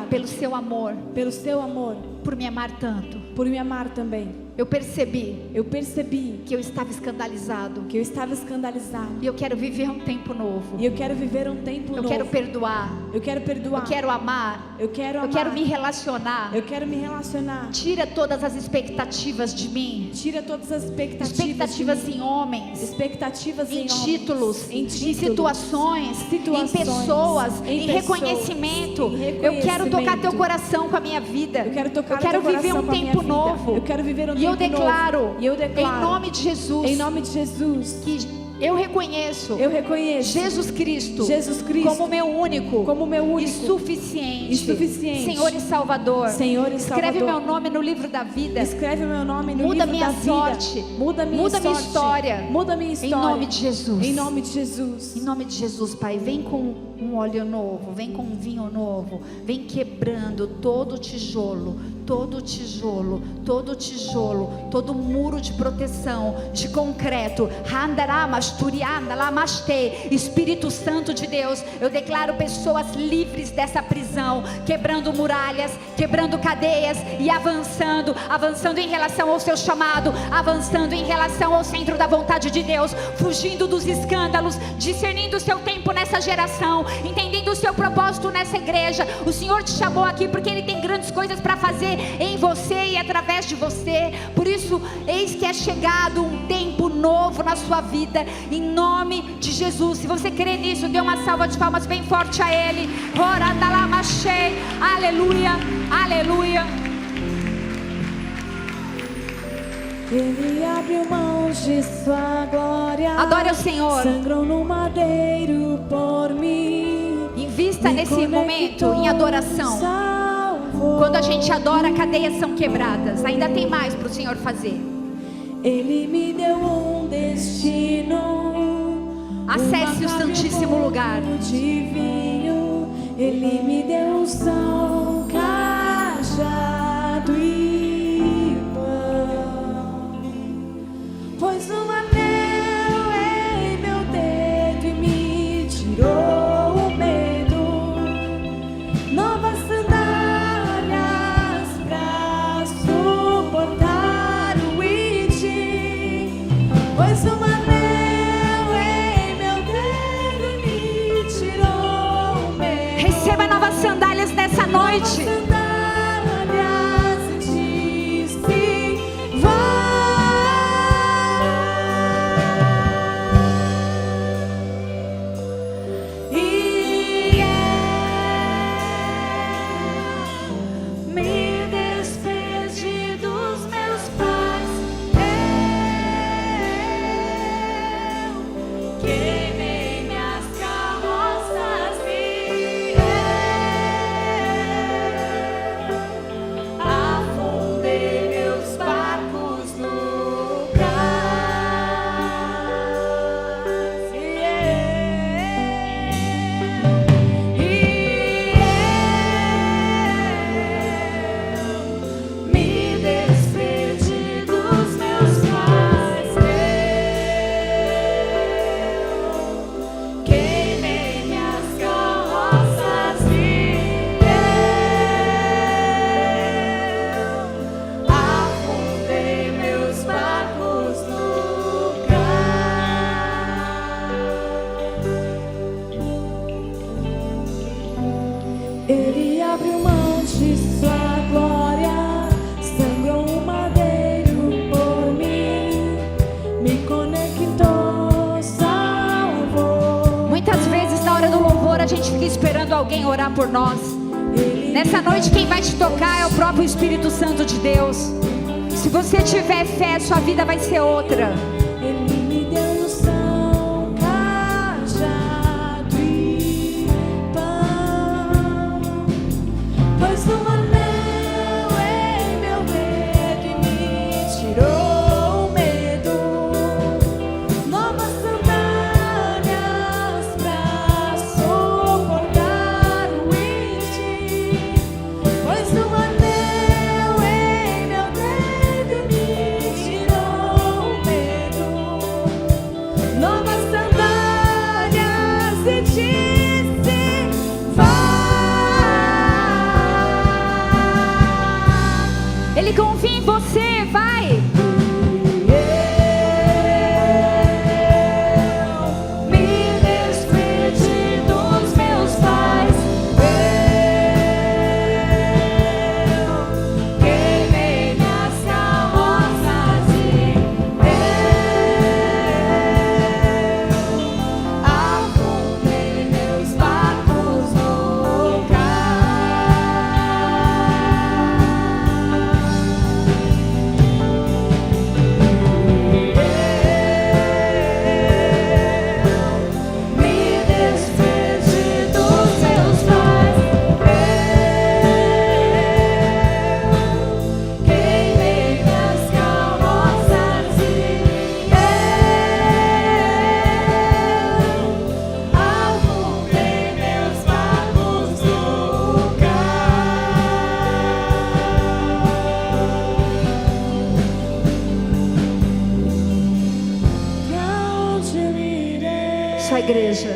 Pelo seu amor, seu amor, por me amar tanto. por me amar também. Eu percebi Eu percebi que eu estava escandalizado, que eu estava escandalizado, e eu quero viver um tempo novo. e eu quero viver um tempo Eu novo. quero perdoar, Eu quero perdoar. eu quero amar, Eu quero eu amar. quero me relacionar. Eu quero me relacionar. Tira todas as expectativas de mim, Tira todas as expectativas em homens, expectativas em homens, títulos, em em títulos, situações, situações, em pessoas, em pessoas, reconhecimento. em Eu quero tocar reconhecimento. teu coração com a minha vida. Eu quero tocar Eu quero o teu viver coração um com a minha tempo vida. novo. Eu quero viver um E eu tempo declaro, novo. E eu declaro, em nome de Jesus, em nome de Jesus, que eu reconheço Jesus Cristo, como meu único, e suficiente, Senhor e Salvador. Escreve meu nome no livro da vida. Escreve meu nome no Muda livro minha da vida. sorte. Muda minha história. Muda minha história. Em nome de Jesus. Em nome de Jesus. Em nome de Jesus, Pai, vem com um óleo novo, vem com um vinho novo, vem quebrando todo tijolo, todo muro de proteção, de concreto. Espírito Santo de Deus, eu declaro pessoas livres dessa prisão, quebrando muralhas, quebrando cadeias e avançando em relação ao seu chamado, avançando em relação ao centro da vontade de Deus, fugindo dos escândalos, discernindo o seu tempo nessa geração, entendendo o seu propósito nessa igreja. O Senhor te chamou aqui porque Ele tem grandes coisas para fazer em você e através de você. Por isso, eis que é chegado um tempo novo na sua vida, em nome de Jesus. Se você crê nisso, dê uma salva de palmas bem forte a Ele. Aleluia, aleluia. Ele abriu mãos de sua glória. Adore o Senhor. Sangrou no madeiro por mim. Invista nesse momento em adoração. Quando a gente adora, cadeias são quebradas. Ainda tem mais para o Senhor fazer. Ele me deu um destino. Acesse o Santíssimo Lugar. Divino. Ele me deu um som, cajado e pão. Pôs um anel em meu dedo e me tirou o medo. Novas sandálias pra suportar o id. Pôs um anel em meu dedo e me tirou o medo. Receba novas sandálias nessa noite. Ele abriu mão de sua glória, sangrou um madeiro por mim, me conectou, salvou. Muitas vezes na hora do louvor a gente fica esperando alguém orar por nós. Nessa noite quem vai te tocar é o próprio Espírito Santo de Deus. Se você tiver fé, sua vida vai ser outra. Ele me deu unção, cajado e pão, pôs um anel em meu dedo e me tirou o medo, novas sandálias pra suportar o wind, pôs um anel em meu dedo e me tirou o medo, novas sandálias e disse: vai. Ele confia em você, vai. Eu me despedi dos meus pais, eu queimei minhas carroças e eu afundei meus barcos no me despedi dos meus pais, eu queimei minhas carroças e eu afundei meus barcos no Pra onde eu irei? Sua igreja.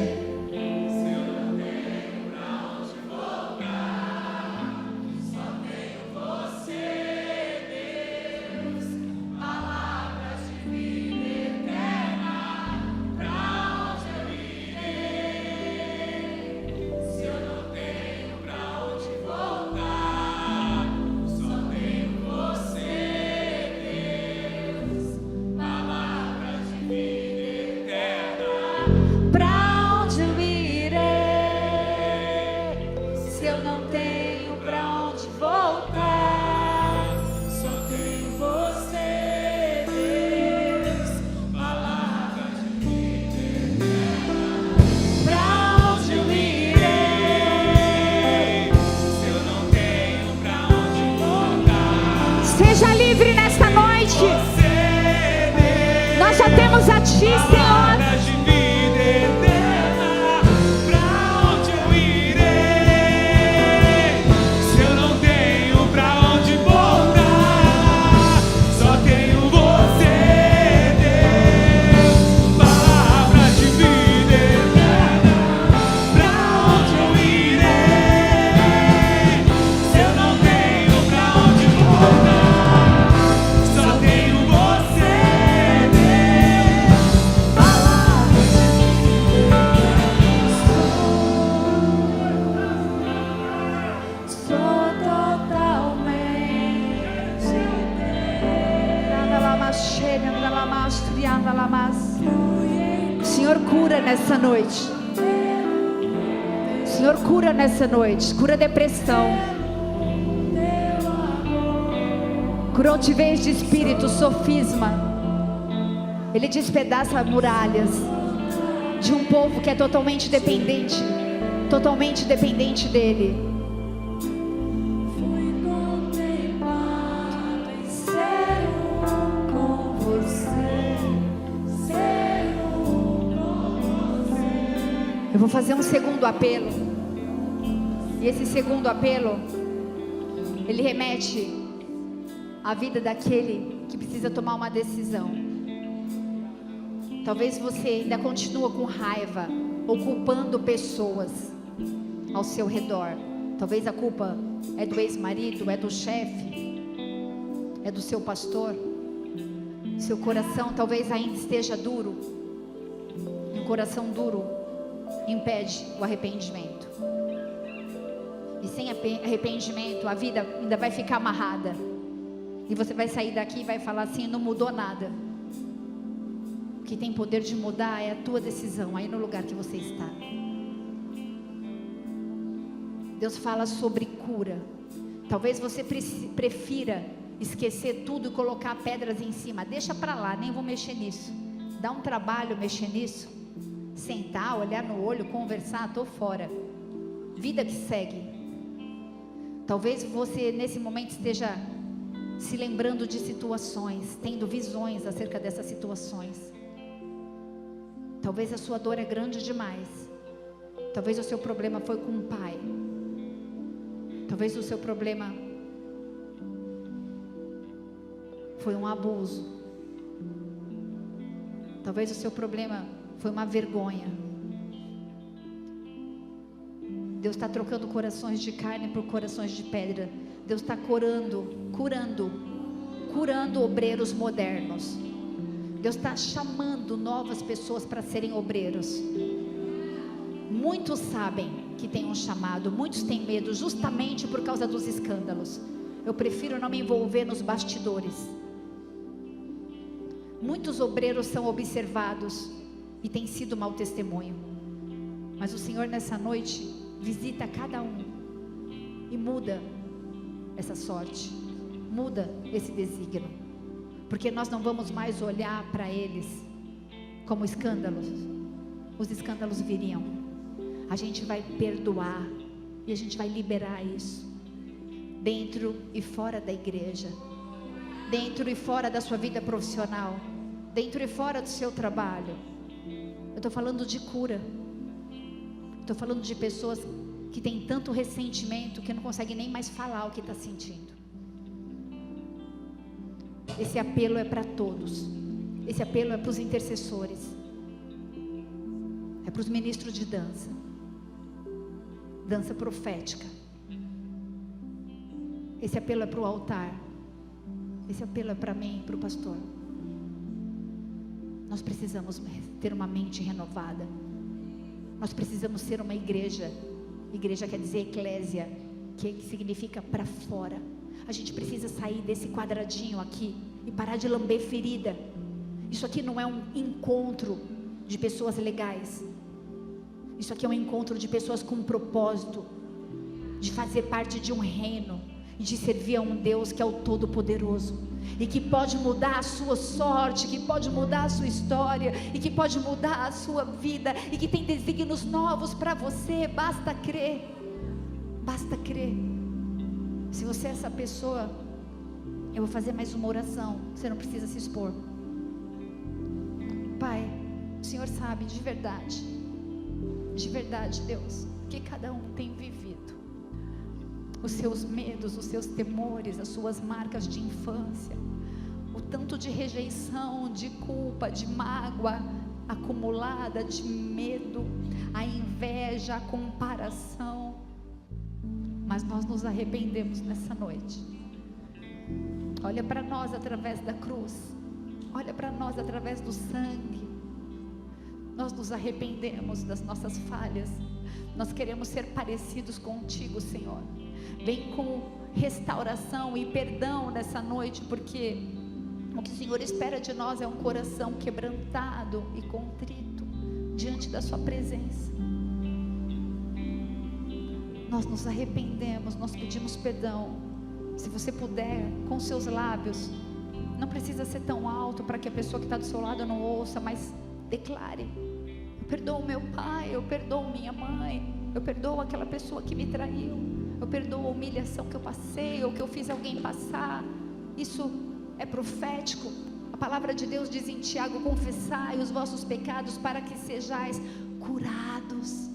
Pra onde eu irei? Se eu não tenho pra onde voltar, só tenho você, Deus, palavra de vida eterna. Pra onde eu irei? Se eu não tenho pra onde voltar, Seja livre nesta noite. você, Deus, Nós só temos a Ti, Senhor. palavra de vida eterna. Pra onde eu irei? Se eu não tenho pra onde voltar, só tenho você, Deus, palavra de vida eterna. Pra onde eu irei? Se eu não tenho pra onde voltar, só tenho você, Deus, palavra de vida eterna. Sou totalmente O Senhor cura nessa noite. O Senhor cura nessa noite. Cura depressão. Cura altivez de espírito, sofisma. Ele despedaça muralhas de um povo que é totalmente dependente dele. Fui contemplado em ser com você, ser com você. Eu vou fazer um segundo apelo. E esse segundo apelo, ele remete à vida daquele que precisa tomar uma decisão. Talvez você ainda continua com raiva ou culpando pessoas ao seu redor. Talvez a culpa é do ex-marido, é do chefe, é do seu pastor. Seu coração talvez ainda esteja duro. E o coração duro impede o arrependimento. sem arrependimento, a vida ainda vai ficar amarrada. E você vai sair daqui e vai falar assim: não mudou nada. O que tem poder de mudar é a tua decisão, aí no lugar que você está. Deus fala sobre cura. Talvez você prefira esquecer tudo e colocar pedras em cima. Deixa para lá, nem vou mexer nisso. Dá um trabalho mexer nisso. Sentar, olhar no olho, conversar, estou fora. Vida que segue. Talvez você nesse momento esteja se lembrando de situações, tendo visões acerca dessas situações. Talvez a sua dor é grande demais. Talvez o seu problema foi com o pai. Talvez o seu problema foi um abuso. Talvez o seu problema foi uma vergonha. Deus está trocando corações de carne por corações de pedra. Deus está curando obreiros modernos. Deus está chamando novas pessoas para serem obreiros. Muitos sabem que tem um chamado, muitos têm medo justamente por causa dos escândalos. Eu prefiro não me envolver nos bastidores. Muitos obreiros são observados e tem sido mau testemunho. Mas o Senhor nessa noite visita cada um e muda essa sorte, muda esse desígnio, porque nós não vamos mais olhar para eles como escândalos. Os escândalos viriam. A gente vai perdoar e a gente vai liberar isso dentro e fora da igreja, dentro e fora da sua vida profissional, dentro e fora do seu trabalho. Eu estou falando de cura. Estou falando de pessoas que têm tanto ressentimento que não conseguem nem mais falar o que está sentindo. Esse apelo é para todos. Esse apelo é para os intercessores. É para os ministros de dança. Dança profética. Esse apelo é para o altar. Esse apelo é para mim, para o pastor. Nós precisamos ter uma mente renovada. Nós precisamos ser uma igreja. Igreja quer dizer eclésia, que significa para fora. A gente precisa sair desse quadradinho aqui e parar de lamber ferida. Isso aqui não é um encontro de pessoas legais. Isso aqui é um encontro de pessoas com um propósito, de fazer parte de um reino e de servir a um Deus que é o Todo-Poderoso e que pode mudar a sua sorte, que pode mudar a sua história e que pode mudar a sua vida e que tem desígnios novos para você. Basta crer, basta crer. Se você é essa pessoa, eu vou fazer mais uma oração. Você não precisa se expor. Pai, o Senhor sabe de verdade, Deus, que cada um tem vivido, os seus medos, os seus temores, as suas marcas de infância, o tanto de rejeição, de culpa, de mágoa acumulada, de medo, a inveja, a comparação. Mas nós nos arrependemos nessa noite. Olha para nós através da cruz, olha para nós através do sangue. Nós nos arrependemos das nossas falhas. Nós queremos ser parecidos contigo, Senhor. Vem com restauração e perdão nessa noite, porque o que o Senhor espera de nós é um coração quebrantado e contrito diante da sua presença. Nós nos arrependemos, nós pedimos perdão. Se você puder, com seus lábios, não precisa ser tão alto para que a pessoa que está do seu lado não ouça, mas declare: eu perdoo meu pai, eu perdoo minha mãe, eu perdoo aquela pessoa que me traiu, eu perdoo a humilhação que eu passei ou que eu fiz alguém passar. Isso é profético. A palavra de Deus diz em Tiago: confessai os vossos pecados para que sejais curados.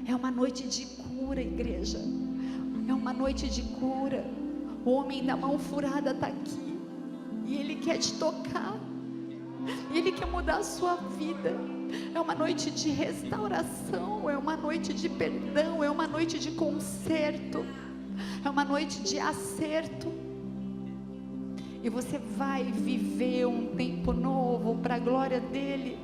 É uma noite de cura, igreja. É uma noite de cura. O homem da mão furada está aqui e ele quer te tocar, e ele quer mudar a sua vida. É uma noite de restauração, é uma noite de perdão, é uma noite de conserto, é uma noite de acerto. E você vai viver um tempo novo para a glória dele.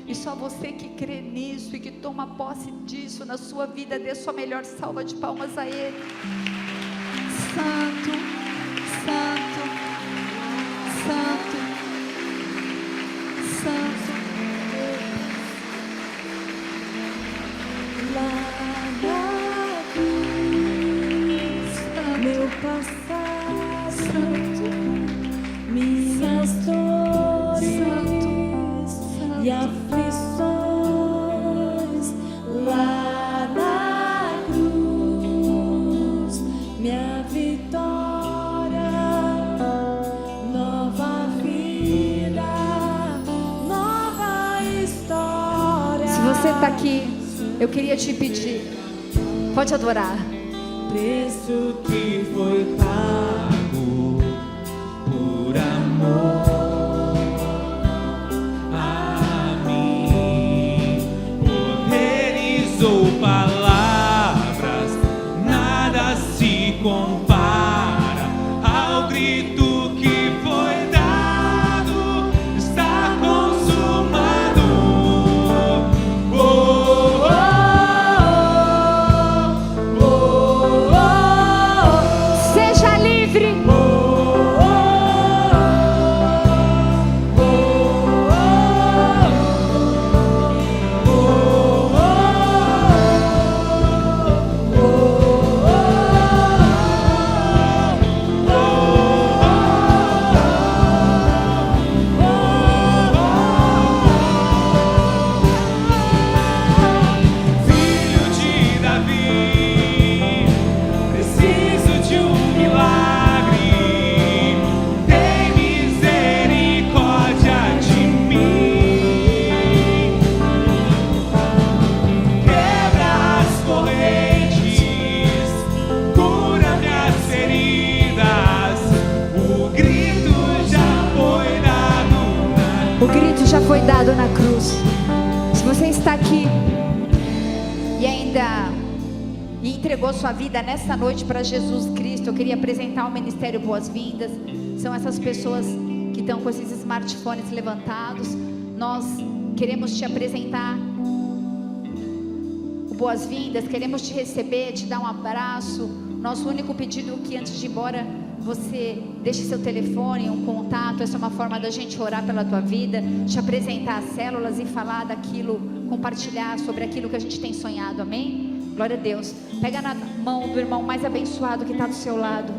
E só você que crê nisso e que toma posse disso na sua vida, dê sua melhor salva de palmas a Ele. Santo, Santo, Santo, Santo. Lá na cruz, meu passado, Santo, minhas dores e aflições. Lá na cruz, minha vitória, nova vida, nova história. Se você está aqui, eu queria te pedir, pode adorar. Preço que foi pago por amor a mim, poderes ou palavras, nada se compara ao grito que foi dado, está consumado. Oh, oh, oh, oh. Seja livre. Filho de Davi, preciso de um milagre. Tem misericórdia de mim. Quebra as correntes, cura minhas feridas. O grito já foi dado O grito já foi dado na cruz. Se você está aqui e ainda entregou sua vida nessa noite para Jesus Cristo, eu queria apresentar o Ministério Boas-Vindas. São essas pessoas que estão com esses smartphones levantados. Nós queremos te apresentar o Boas-Vindas, queremos te receber, te dar um abraço. Nosso único pedido é que antes de ir embora, você deixe seu telefone, um contato. Essa é uma forma da gente orar pela tua vida, te apresentar as células e falar daquilo, compartilhar sobre aquilo que a gente tem sonhado, amém? Glória a Deus. Pega na mão do irmão mais abençoado que está do seu lado.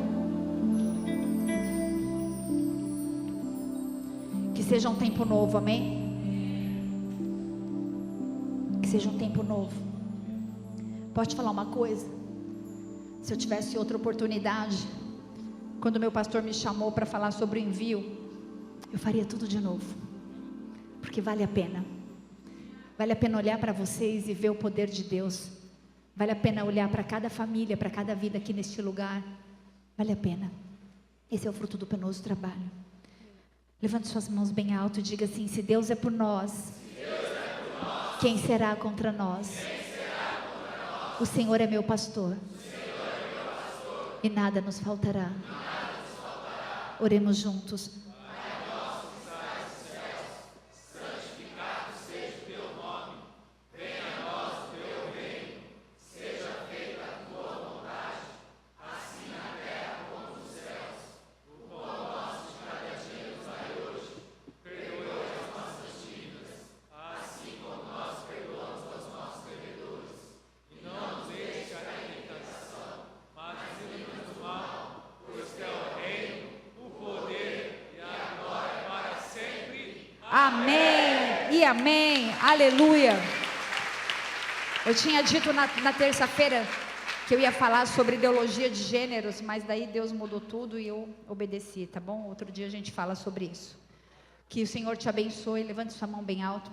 Que seja um tempo novo, amém? Que seja um tempo novo. Pode te falar uma coisa? Se eu tivesse outra oportunidade, quando meu pastor me chamou para falar sobre o envio, eu faria tudo de novo, porque vale a pena. Vale a pena olhar para vocês e ver o poder de Deus. Vale a pena olhar para cada família, para cada vida aqui neste lugar. Vale a pena. Esse é o fruto do penoso trabalho. Levante suas mãos bem alto e diga assim: se Deus é por nós, quem será contra nós? O Senhor é meu pastor, e nada nos faltará. Oremos juntos. Amém e amém, aleluia. Eu tinha dito na terça-feira que eu ia falar sobre ideologia de gêneros, mas daí Deus mudou tudo e eu obedeci, tá bom? Outro dia a gente fala sobre isso. Que o Senhor te abençoe, levante sua mão bem alto.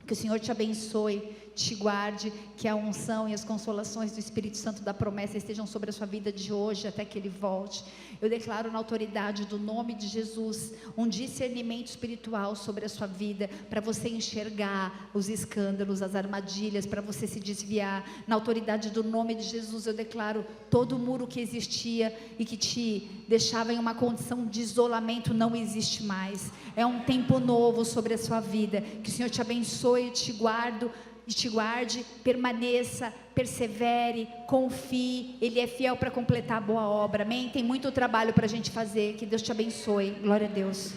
Que o Senhor te abençoe, te guarde, que a unção e as consolações do Espírito Santo da promessa estejam sobre a sua vida de hoje até que Ele volte. Eu declaro na autoridade do nome de Jesus um discernimento espiritual sobre a sua vida, para você enxergar os escândalos, as armadilhas, para você se desviar. Na autoridade do nome de Jesus eu declaro todo muro que existia e que te deixava em uma condição de isolamento não existe mais. É um tempo novo sobre a sua vida. Que o Senhor te abençoe, te guarde, permaneça, persevere, confie. Ele é fiel para completar a boa obra. Amém? Tem muito trabalho para a gente fazer. Que Deus te abençoe. Glória a Deus.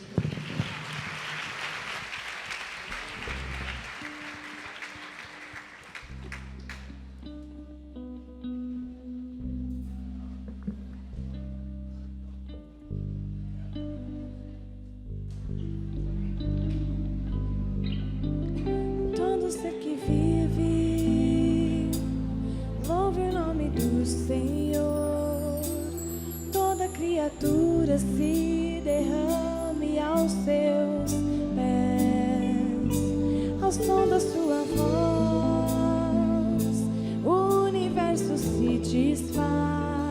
Todo ser que vive, louve o nome do Senhor. Toda criatura se derrame aos seus pés. Ao som da sua voz, o universo se desfaz.